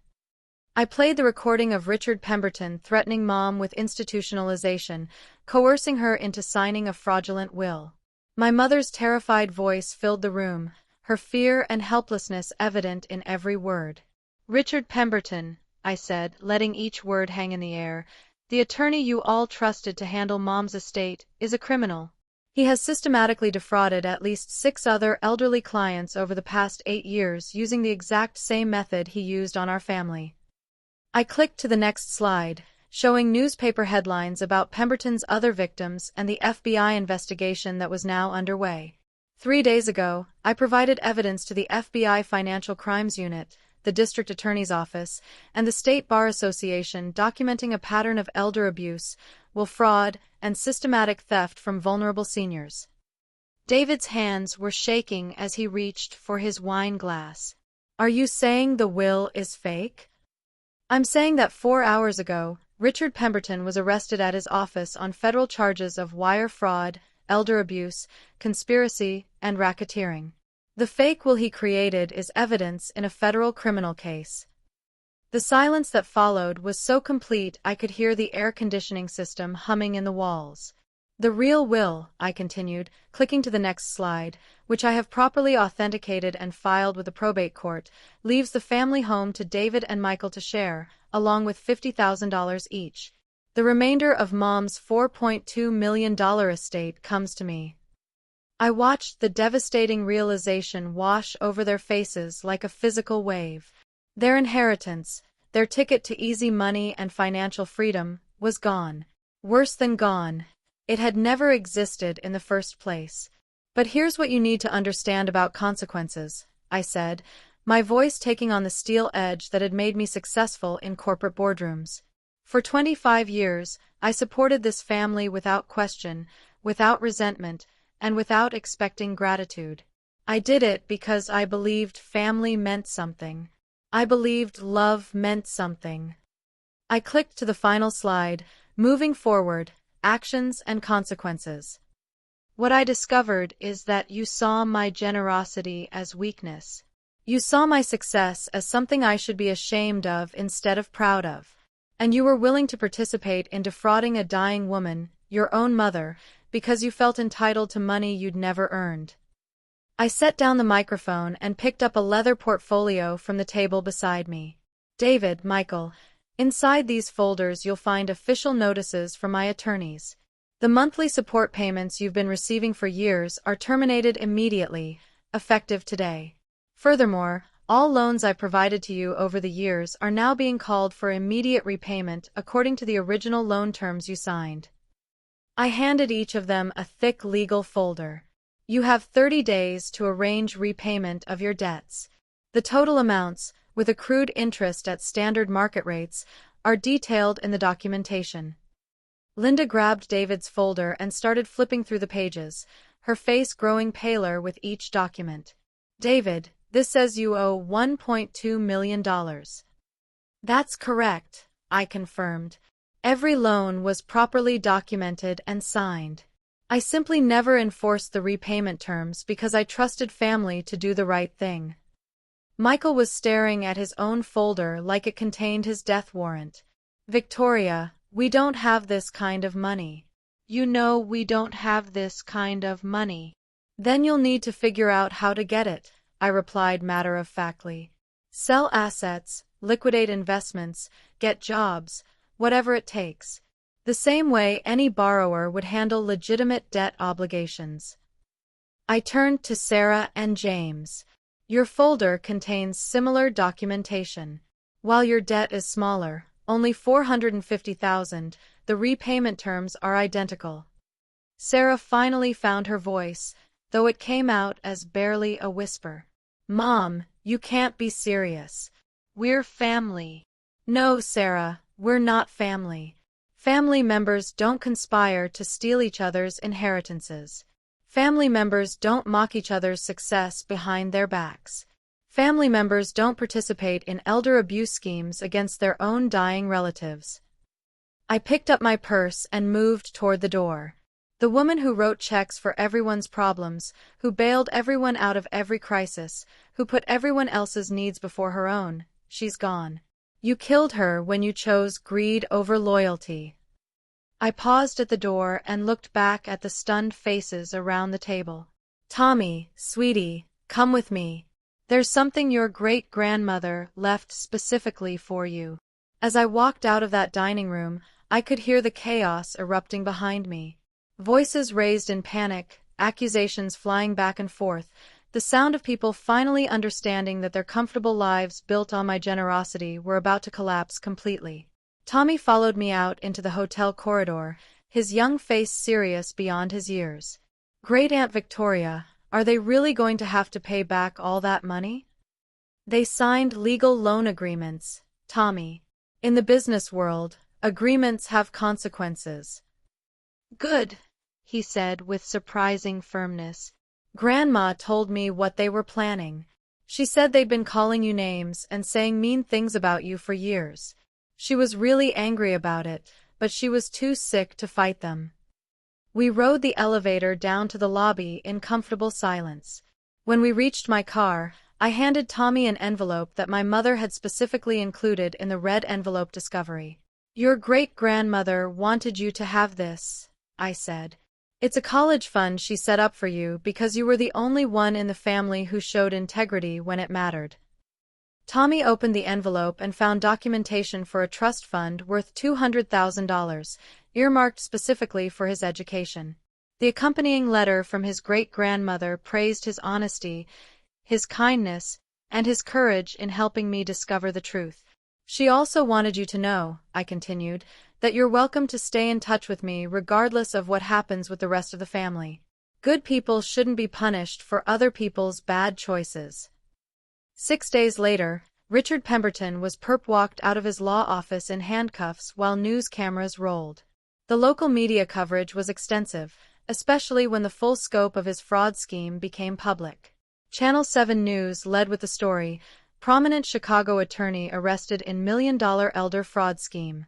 I played the recording of Richard Pemberton threatening Mom with institutionalization, coercing her into signing a fraudulent will. My mother's terrified voice filled the room, her fear and helplessness evident in every word. Richard Pemberton, I said, letting each word hang in the air, the attorney you all trusted to handle Mom's estate, is a criminal. He has systematically defrauded at least 6 other elderly clients over the past 8 years using the exact same method he used on our family. I clicked to the next slide, showing newspaper headlines about Pemberton's other victims and the FBI investigation that was now underway. 3 days ago, I provided evidence to the FBI Financial Crimes Unit, the District Attorney's Office, and the State Bar Association documenting a pattern of elder abuse, will fraud, and systematic theft from vulnerable seniors. David's hands were shaking as he reached for his wine glass. Are you saying the will is fake? I'm saying that 4 hours ago, Richard Pemberton was arrested at his office on federal charges of wire fraud, elder abuse, conspiracy, and racketeering. The fake will he created is evidence in a federal criminal case. The silence that followed was so complete I could hear the air conditioning system humming in the walls. The real will, I continued, clicking to the next slide, which I have properly authenticated and filed with the probate court, leaves the family home to David and Michael to share, along with $50,000 each. The remainder of Mom's $4.2 million estate comes to me. I watched the devastating realization wash over their faces like a physical wave. Their inheritance, their ticket to easy money and financial freedom, was gone. Worse than gone. It had never existed in the first place. But here's what you need to understand about consequences, I said, my voice taking on the steel edge that had made me successful in corporate boardrooms. For 25 years, I supported this family without question, without resentment, and without expecting gratitude. I did it because I believed family meant something. I believed love meant something. I clicked to the final slide, moving forward, actions and consequences. What I discovered is that you saw my generosity as weakness. You saw my success as something I should be ashamed of instead of proud of. And you were willing to participate in defrauding a dying woman, your own mother, because you felt entitled to money you'd never earned. I set down the microphone and picked up a leather portfolio from the table beside me. David, Michael, inside these folders you'll find official notices from my attorneys. The monthly support payments you've been receiving for years are terminated immediately, effective today. Furthermore, all loans I've provided to you over the years are now being called for immediate repayment according to the original loan terms you signed. I handed each of them a thick legal folder. You have 30 days to arrange repayment of your debts. The total amounts, with accrued interest at standard market rates, are detailed in the documentation. Linda grabbed David's folder and started flipping through the pages, her face growing paler with each document. David, this says you owe $1.2 million. That's correct, I confirmed. Every loan was properly documented and signed. I simply never enforced the repayment terms because I trusted family to do the right thing. Michael was staring at his own folder like it contained his death warrant. Victoria, we don't have this kind of money. You know we don't have this kind of money. Then you'll need to figure out how to get it, I replied matter-of-factly. Sell assets, liquidate investments, get jobs, whatever it takes. The same way any borrower would handle legitimate debt obligations. I turned to Sarah and James. Your folder contains similar documentation. While your debt is smaller, only $450,000, the repayment terms are identical. Sarah finally found her voice, though it came out as barely a whisper. Mom, you can't be serious. We're family. No, Sarah, we're not family. Family members don't conspire to steal each other's inheritances. Family members don't mock each other's success behind their backs. Family members don't participate in elder abuse schemes against their own dying relatives. I picked up my purse and moved toward the door. The woman who wrote checks for everyone's problems, who bailed everyone out of every crisis, who put everyone else's needs before her own, she's gone. You killed her when you chose greed over loyalty. I paused at the door and looked back at the stunned faces around the table. Tommy, sweetie, come with me. There's something your great-grandmother left specifically for you. As I walked out of that dining room, I could hear the chaos erupting behind me. Voices raised in panic, accusations flying back and forth, The sound of people finally understanding that their comfortable lives built on my generosity were about to collapse completely. Tommy followed me out into the hotel corridor, his young face serious beyond his years. Great Aunt Victoria, are they really going to have to pay back all that money? They signed legal loan agreements, Tommy. In the business world, agreements have consequences. Good, he said with surprising firmness. Grandma told me what they were planning. She said they'd been calling you names and saying mean things about you for years. She was really angry about it, but she was too sick to fight them. We rode the elevator down to the lobby in comfortable silence. When we reached my car, I handed Tommy an envelope that my mother had specifically included in the red envelope discovery. Your great-grandmother wanted you to have this, I said. It's a college fund she set up for you because you were the only one in the family who showed integrity when it mattered. Tommy opened the envelope and found documentation for a trust fund worth $200,000, earmarked specifically for his education. The accompanying letter from his great-grandmother praised his honesty, his kindness, and his courage in helping me discover the truth. She also wanted you to know, I continued, that you're welcome to stay in touch with me regardless of what happens with the rest of the family. Good people shouldn't be punished for other people's bad choices. 6 days later, Richard Pemberton was perp-walked out of his law office in handcuffs while news cameras rolled. The local media coverage was extensive, especially when the full scope of his fraud scheme became public. Channel 7 News led with the story, Prominent Chicago Attorney Arrested in $1 Million Elder Fraud Scheme.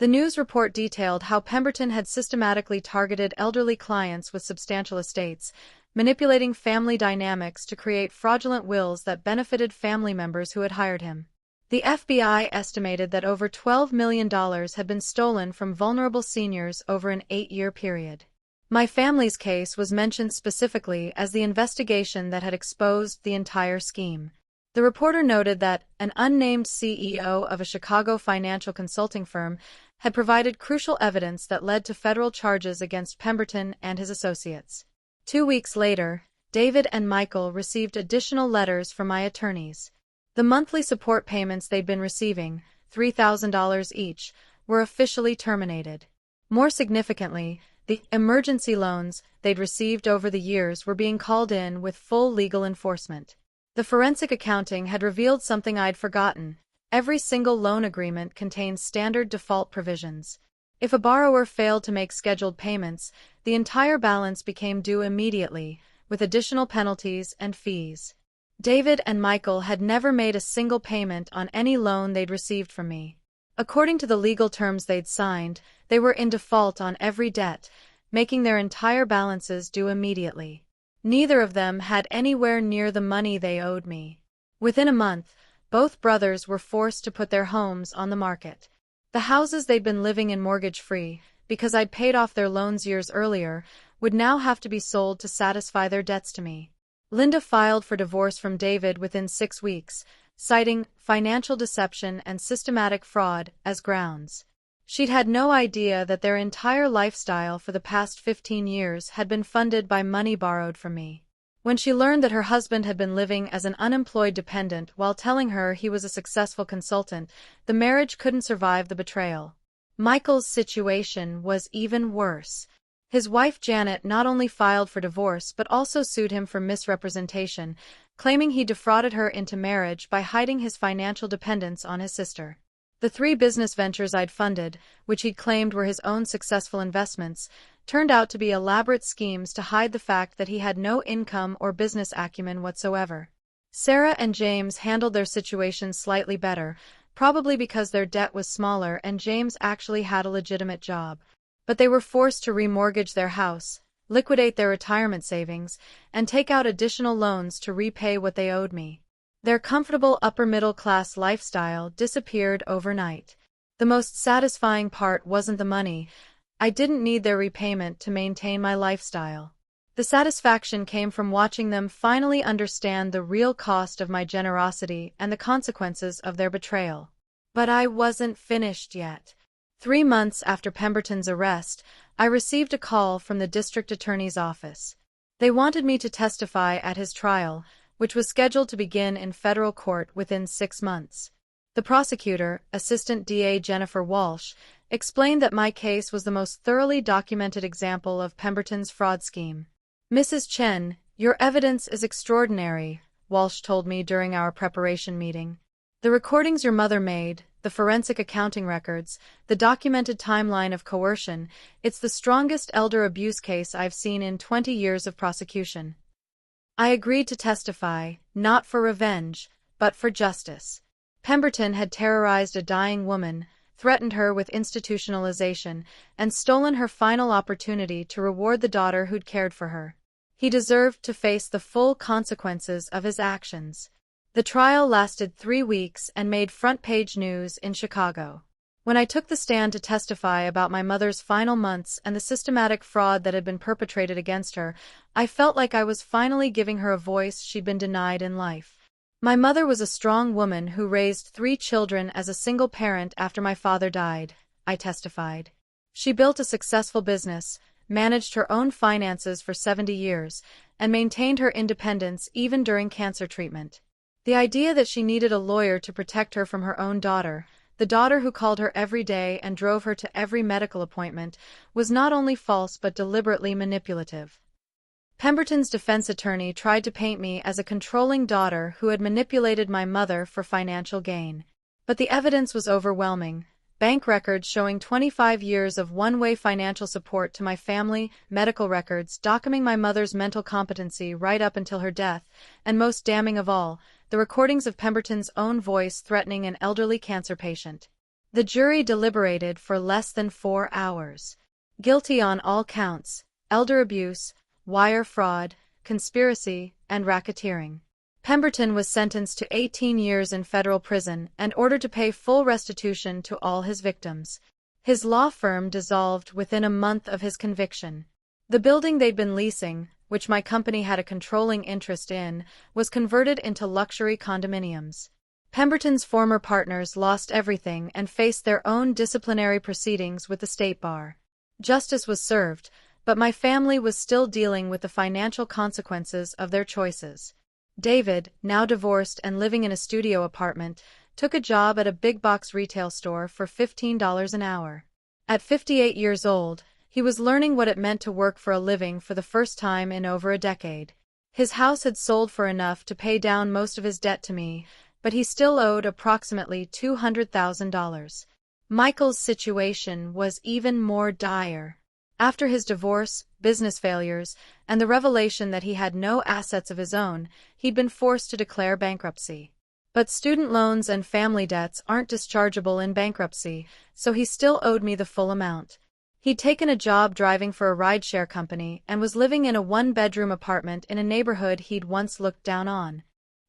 The news report detailed how Pemberton had systematically targeted elderly clients with substantial estates, manipulating family dynamics to create fraudulent wills that benefited family members who had hired him. The FBI estimated that over $12 million had been stolen from vulnerable seniors over an 8-year period. My family's case was mentioned specifically as the investigation that had exposed the entire scheme. The reporter noted that an unnamed CEO of a Chicago financial consulting firm had provided crucial evidence that led to federal charges against Pemberton and his associates. 2 weeks later, David and Michael received additional letters from my attorneys. The monthly support payments they'd been receiving, $3,000 each, were officially terminated. More significantly, the emergency loans they'd received over the years were being called in with full legal enforcement. The forensic accounting had revealed something I'd forgotten. Every single loan agreement contains standard default provisions. If a borrower failed to make scheduled payments, the entire balance became due immediately, with additional penalties and fees. David and Michael had never made a single payment on any loan they'd received from me. According to the legal terms they'd signed, they were in default on every debt, making their entire balances due immediately. Neither of them had anywhere near the money they owed me. Within a month, both brothers were forced to put their homes on the market. The houses they'd been living in mortgage-free, because I'd paid off their loans years earlier, would now have to be sold to satisfy their debts to me. Linda filed for divorce from David within 6 weeks, citing financial deception and systematic fraud as grounds. She'd had no idea that their entire lifestyle for the past 15 years had been funded by money borrowed from me. When she learned that her husband had been living as an unemployed dependent while telling her he was a successful consultant, the marriage couldn't survive the betrayal. Michael's situation was even worse. His wife Janet not only filed for divorce but also sued him for misrepresentation, claiming he defrauded her into marriage by hiding his financial dependence on his sister. The 3 business ventures I'd funded, which he'd claimed were his own successful investments, turned out to be elaborate schemes to hide the fact that he had no income or business acumen whatsoever. Sarah and James handled their situation slightly better, probably because their debt was smaller and James actually had a legitimate job. But they were forced to remortgage their house, liquidate their retirement savings, and take out additional loans to repay what they owed me. Their comfortable upper-middle-class lifestyle disappeared overnight. The most satisfying part wasn't the money. I didn't need their repayment to maintain my lifestyle. The satisfaction came from watching them finally understand the real cost of my generosity and the consequences of their betrayal. But I wasn't finished yet. 3 months after Pemberton's arrest, I received a call from the district attorney's office. They wanted me to testify at his trial, which was scheduled to begin in federal court within 6 months. The prosecutor, Assistant DA Jennifer Walsh, explained that my case was the most thoroughly documented example of Pemberton's fraud scheme. "Mrs. Chen, your evidence is extraordinary," Walsh told me during our preparation meeting. "The recordings your mother made, the forensic accounting records, the documented timeline of coercion, it's the strongest elder abuse case I've seen in 20 years of prosecution." I agreed to testify, not for revenge, but for justice. Pemberton had terrorized a dying woman, threatened her with institutionalization, and stolen her final opportunity to reward the daughter who'd cared for her. He deserved to face the full consequences of his actions. The trial lasted 3 weeks and made front-page news in Chicago. When I took the stand to testify about my mother's final months and the systematic fraud that had been perpetrated against her, I felt like I was finally giving her a voice she'd been denied in life. "My mother was a strong woman who raised 3 children as a single parent after my father died," I testified. "She built a successful business, managed her own finances for 70 years, and maintained her independence even during cancer treatment. The idea that she needed a lawyer to protect her from her own daughter, the daughter who called her every day and drove her to every medical appointment, was not only false but deliberately manipulative." Pemberton's defense attorney tried to paint me as a controlling daughter who had manipulated my mother for financial gain. But the evidence was overwhelming. Bank records showing 25 years of one-way financial support to my family, medical records documenting my mother's mental competency right up until her death, and most damning of all, the recordings of Pemberton's own voice threatening an elderly cancer patient. The jury deliberated for less than 4 hours. Guilty on all counts: elder abuse, wire fraud, conspiracy, and racketeering. Pemberton was sentenced to 18 years in federal prison and ordered to pay full restitution to all his victims. His law firm dissolved within a month of his conviction. The building they'd been leasing, which my company had a controlling interest in, was converted into luxury condominiums. Pemberton's former partners lost everything and faced their own disciplinary proceedings with the state bar. Justice was served, but my family was still dealing with the financial consequences of their choices. David, now divorced and living in a studio apartment, took a job at a big-box retail store for $15 an hour. At 58 years old, he was learning what it meant to work for a living for the first time in over a decade. His house had sold for enough to pay down most of his debt to me, but he still owed approximately $200,000. Michael's situation was even more dire. After his divorce, business failures, and the revelation that he had no assets of his own, he'd been forced to declare bankruptcy. But student loans and family debts aren't dischargeable in bankruptcy, so he still owed me the full amount. He'd taken a job driving for a rideshare company and was living in a 1-bedroom apartment in a neighborhood he'd once looked down on.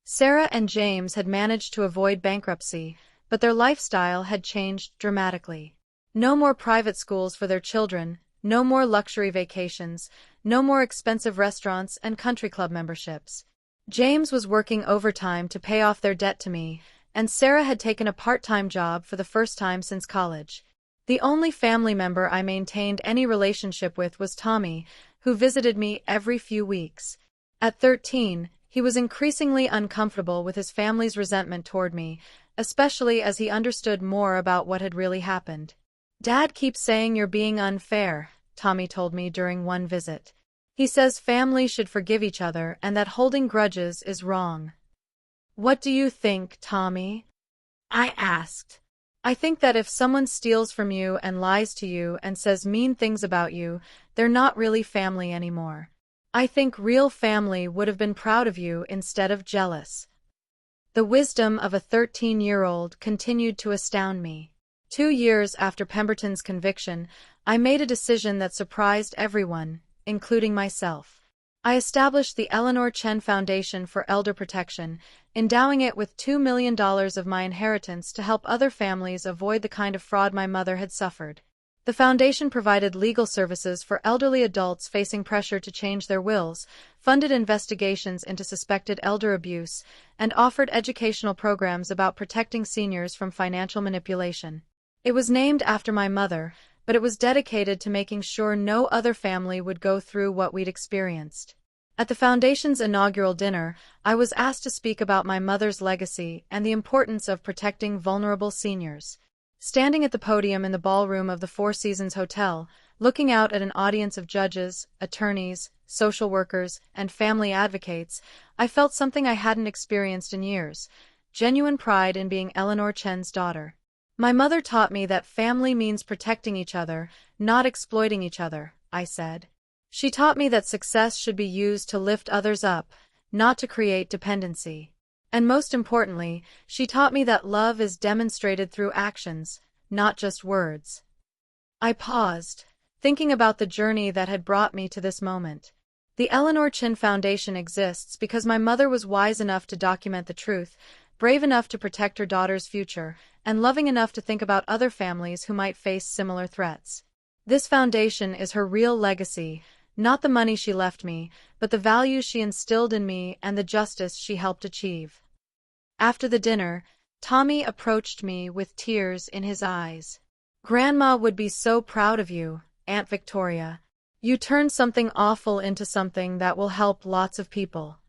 Sarah and James had managed to avoid bankruptcy, but their lifestyle had changed dramatically. No more private schools for their children, no more luxury vacations, no more expensive restaurants and country club memberships. James was working overtime to pay off their debt to me, and Sarah had taken a part-time job for the first time since college. The only family member I maintained any relationship with was Tommy, who visited me every few weeks. At 13, he was increasingly uncomfortable with his family's resentment toward me, especially as he understood more about what had really happened. "Dad keeps saying you're being unfair," Tommy told me during one visit. "He says families should forgive each other and that holding grudges is wrong." "What do you think, Tommy?" I asked. "I think that if someone steals from you and lies to you and says mean things about you, they're not really family anymore. I think real family would have been proud of you instead of jealous." The wisdom of a 13-year-old continued to astound me. 2 years after Pemberton's conviction, I made a decision that surprised everyone, including myself. I established the Eleanor Chen Foundation for Elder Protection, endowing it with $2 million of my inheritance to help other families avoid the kind of fraud my mother had suffered. The foundation provided legal services for elderly adults facing pressure to change their wills, funded investigations into suspected elder abuse, and offered educational programs about protecting seniors from financial manipulation. It was named after my mother, but it was dedicated to making sure no other family would go through what we'd experienced. At the Foundation's inaugural dinner, I was asked to speak about my mother's legacy and the importance of protecting vulnerable seniors. Standing at the podium in the ballroom of the Four Seasons Hotel, looking out at an audience of judges, attorneys, social workers, and family advocates, I felt something I hadn't experienced in years: genuine pride in being Eleanor Chen's daughter. My mother taught me that family means protecting each other, not exploiting each other, I said. She taught me that success should be used to lift others up, not to create dependency. And most importantly, she taught me that love is demonstrated through actions, not just words. I paused, thinking about the journey that had brought me to this moment. The Eleanor Chen Foundation exists because my mother was wise enough to document the truth, brave enough to protect her daughter's future, and loving enough to think about other families who might face similar threats. This foundation is her real legacy, not the money she left me, but the values she instilled in me and the justice she helped achieve. After the dinner, Tommy approached me with tears in his eyes. "Grandma would be so proud of you, Aunt Victoria. You turned something awful into something that will help lots of people."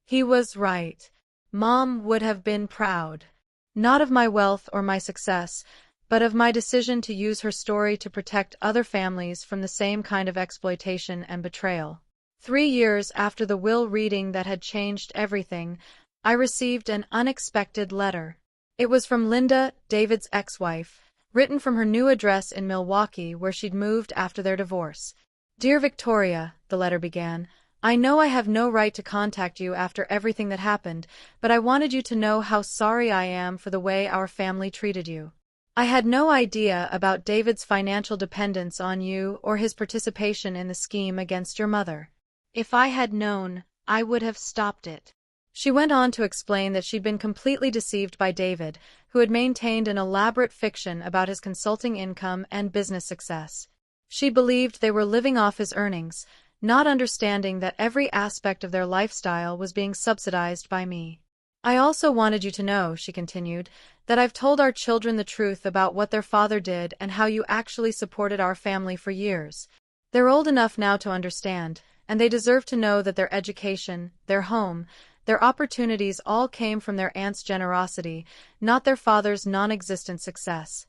He was right. Mom would have been proud. Not of my wealth or my success, but of my decision to use her story to protect other families from the same kind of exploitation and betrayal. 3 years after the will reading that had changed everything, I received an unexpected letter. It was from Linda, David's ex-wife, written from her new address in Milwaukee where she'd moved after their divorce. "Dear Victoria," the letter began, "I know I have no right to contact you after everything that happened, but I wanted you to know how sorry I am for the way our family treated you. I had no idea about David's financial dependence on you or his participation in the scheme against your mother. If I had known, I would have stopped it." She went on to explain that she'd been completely deceived by David, who had maintained an elaborate fiction about his consulting income and business success. She believed they were living off his earnings, not understanding that every aspect of their lifestyle was being subsidized by me. "I also wanted you to know," she continued, "that I've told our children the truth about what their father did and how you actually supported our family for years. They're old enough now to understand, and they deserve to know that their education, their home, their opportunities all came from their aunt's generosity, not their father's non-existent success."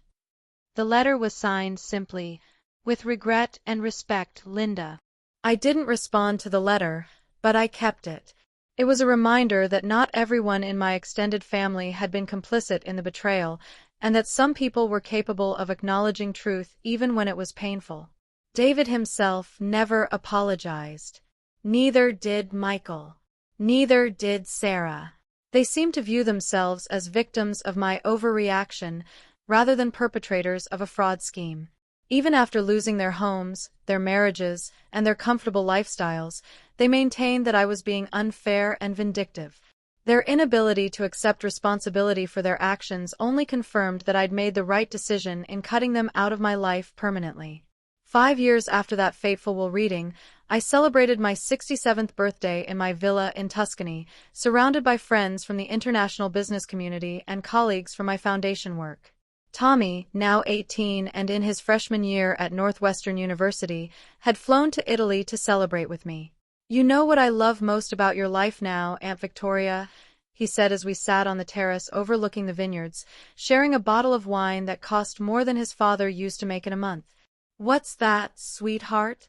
The letter was signed simply, "With regret and respect, Linda." I didn't respond to the letter, but I kept it. It was a reminder that not everyone in my extended family had been complicit in the betrayal, and that some people were capable of acknowledging truth even when it was painful. David himself never apologized. Neither did Michael. Neither did Sarah. They seemed to view themselves as victims of my overreaction rather than perpetrators of a fraud scheme. Even after losing their homes, their marriages, and their comfortable lifestyles, they maintained that I was being unfair and vindictive. Their inability to accept responsibility for their actions only confirmed that I'd made the right decision in cutting them out of my life permanently. 5 years after that fateful will reading, I celebrated my 67th birthday in my villa in Tuscany, surrounded by friends from the international business community and colleagues from my foundation work. Tommy, now 18 and in his freshman year at Northwestern University, had flown to Italy to celebrate with me. "You know what I love most about your life now, Aunt Victoria," he said as we sat on the terrace overlooking the vineyards, sharing a bottle of wine that cost more than his father used to make in a month. "What's that, sweetheart?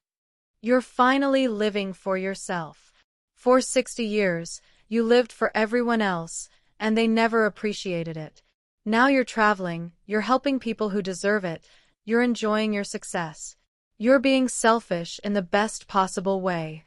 You're finally living for yourself. For 60 years, you lived for everyone else, and they never appreciated it. Now you're traveling, you're helping people who deserve it, you're enjoying your success. You're being selfish in the best possible way."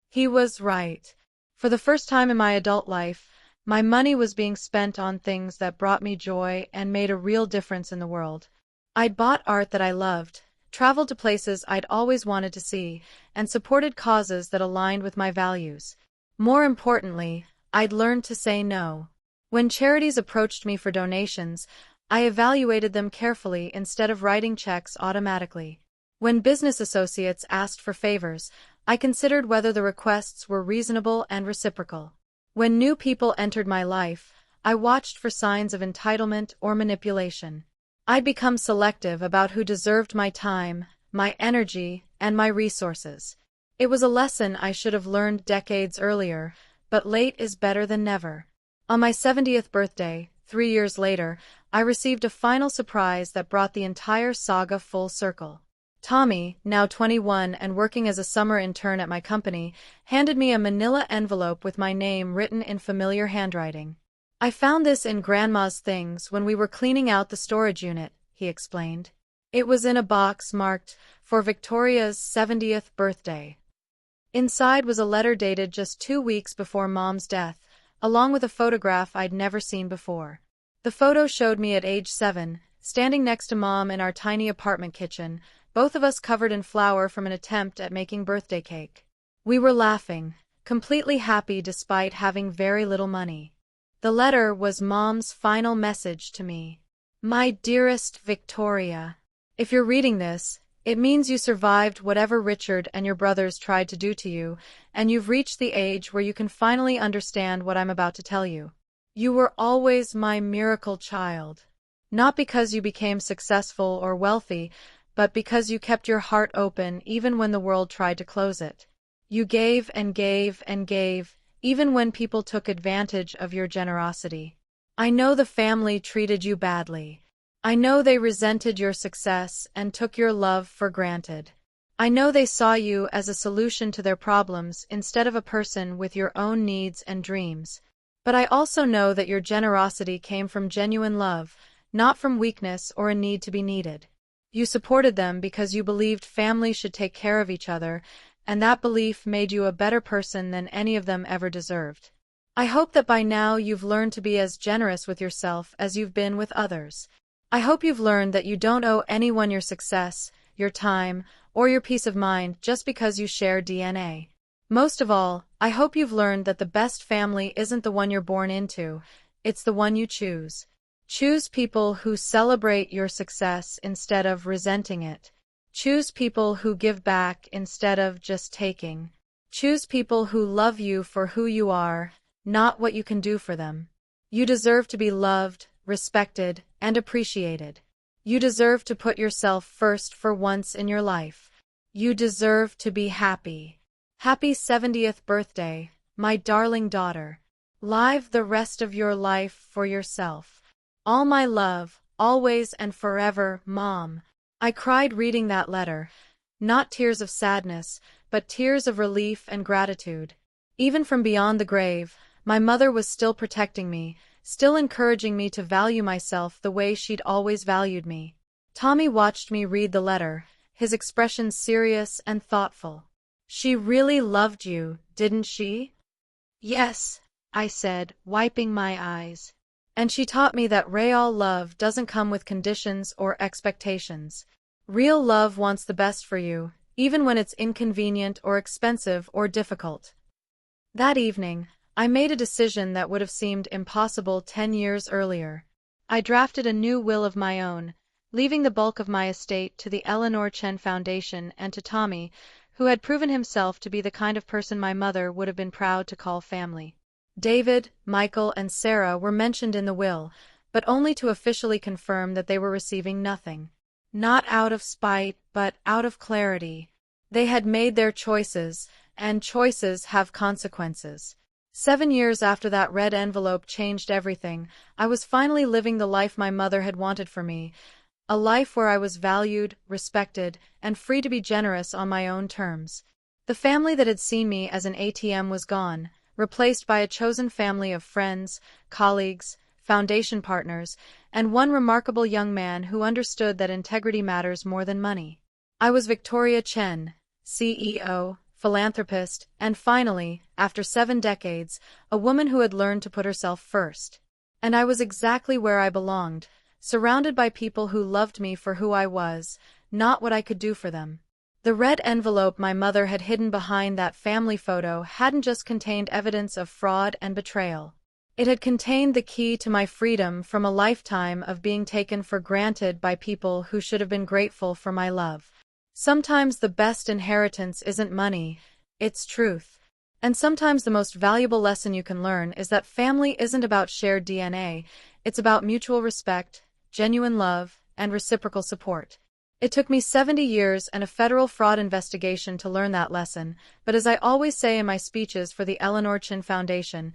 He was right. For the first time in my adult life, my money was being spent on things that brought me joy and made a real difference in the world. I'd bought art that I loved, traveled to places I'd always wanted to see, and supported causes that aligned with my values. More importantly, I'd learned to say no. When charities approached me for donations, I evaluated them carefully instead of writing checks automatically. When business associates asked for favors, I considered whether the requests were reasonable and reciprocal. When new people entered my life, I watched for signs of entitlement or manipulation. I'd become selective about who deserved my time, my energy, and my resources. It was a lesson I should have learned decades earlier, but late is better than never. On my 70th birthday, 3 years later, I received a final surprise that brought the entire saga full circle. Tommy, now 21 and working as a summer intern at my company, handed me a manila envelope with my name written in familiar handwriting. "I found this in Grandma's things when we were cleaning out the storage unit," he explained. It was in a box marked, "For Victoria's 70th birthday." Inside was a letter dated just 2 weeks before Mom's death, along with a photograph I'd never seen before. The photo showed me at age 7, standing next to Mom in our tiny apartment kitchen, both of us covered in flour from an attempt at making birthday cake. We were laughing, completely happy despite having very little money. The letter was Mom's final message to me. "My dearest Victoria, if you're reading this, it means you survived whatever Richard and your brothers tried to do to you, and you've reached the age where you can finally understand what I'm about to tell you. You were always my miracle child. Not because you became successful or wealthy, but because you kept your heart open even when the world tried to close it. You gave and gave and gave, even when people took advantage of your generosity. I know the family treated you badly. I know they resented your success and took your love for granted. I know they saw you as a solution to their problems instead of a person with your own needs and dreams. But I also know that your generosity came from genuine love, not from weakness or a need to be needed. You supported them because you believed families should take care of each other, and that belief made you a better person than any of them ever deserved. I hope that by now you've learned to be as generous with yourself as you've been with others. I hope you've learned that you don't owe anyone your success, your time, or your peace of mind just because you share DNA. Most of all, I hope you've learned that the best family isn't the one you're born into, it's the one you choose. Choose people who celebrate your success instead of resenting it. Choose people who give back instead of just taking. Choose people who love you for who you are, not what you can do for them. You deserve to be loved, respected, and appreciated. You deserve to put yourself first for once in your life. You deserve to be happy. Happy 70th birthday, my darling daughter. Live the rest of your life for yourself. All my love, always and forever, Mom. I cried reading that letter. Not tears of sadness, but tears of relief and gratitude. Even from beyond the grave, my mother was still protecting me, still encouraging me to value myself the way she'd always valued me. Tommy watched me read the letter, his expression serious and thoughtful. "She really loved you, didn't she?" "Yes," I said, wiping my eyes. "And she taught me that real love doesn't come with conditions or expectations. Real love wants the best for you, even when it's inconvenient or expensive or difficult." That evening, I made a decision that would have seemed impossible 10 years earlier. I drafted a new will of my own, leaving the bulk of my estate to the Eleanor Chen Foundation and to Tommy, who had proven himself to be the kind of person my mother would have been proud to call family. David, Michael, and Sarah were mentioned in the will, but only to officially confirm that they were receiving nothing. Not out of spite, but out of clarity. They had made their choices, and choices have consequences. 7 years after that red envelope changed everything, I was finally living the life my mother had wanted for me, a life where I was valued, respected, and free to be generous on my own terms. The family that had seen me as an ATM was gone, replaced by a chosen family of friends, colleagues, foundation partners, and one remarkable young man who understood that integrity matters more than money. I was Victoria Chen, CEO, philanthropist, and finally, after 7 decades, a woman who had learned to put herself first. And I was exactly where I belonged, surrounded by people who loved me for who I was, not what I could do for them. The red envelope my mother had hidden behind that family photo hadn't just contained evidence of fraud and betrayal. It had contained the key to my freedom from a lifetime of being taken for granted by people who should have been grateful for my love. Sometimes the best inheritance isn't money, it's truth. And sometimes the most valuable lesson you can learn is that family isn't about shared DNA, it's about mutual respect, genuine love, and reciprocal support. It took me 70 years and a federal fraud investigation to learn that lesson, but as I always say in my speeches for the Eleanor Chen Foundation,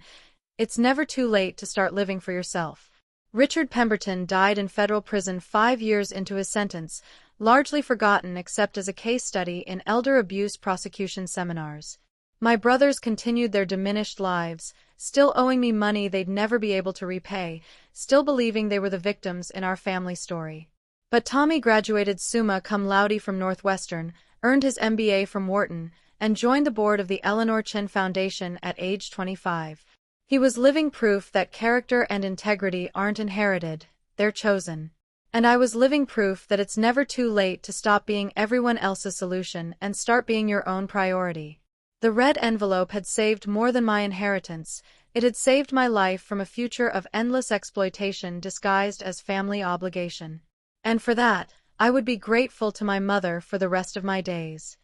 it's never too late to start living for yourself. Richard Pemberton died in federal prison 5 years into his sentence, largely forgotten except as a case study in elder abuse prosecution seminars. My brothers continued their diminished lives, still owing me money they'd never be able to repay, still believing they were the victims in our family story. But Tommy graduated summa cum laude from Northwestern, earned his MBA from Wharton, and joined the board of the Eleanor Chen Foundation at age 25. He was living proof that character and integrity aren't inherited, they're chosen. And I was living proof that it's never too late to stop being everyone else's solution and start being your own priority. The red envelope had saved more than my inheritance. It had saved my life from a future of endless exploitation disguised as family obligation. And for that, I would be grateful to my mother for the rest of my days.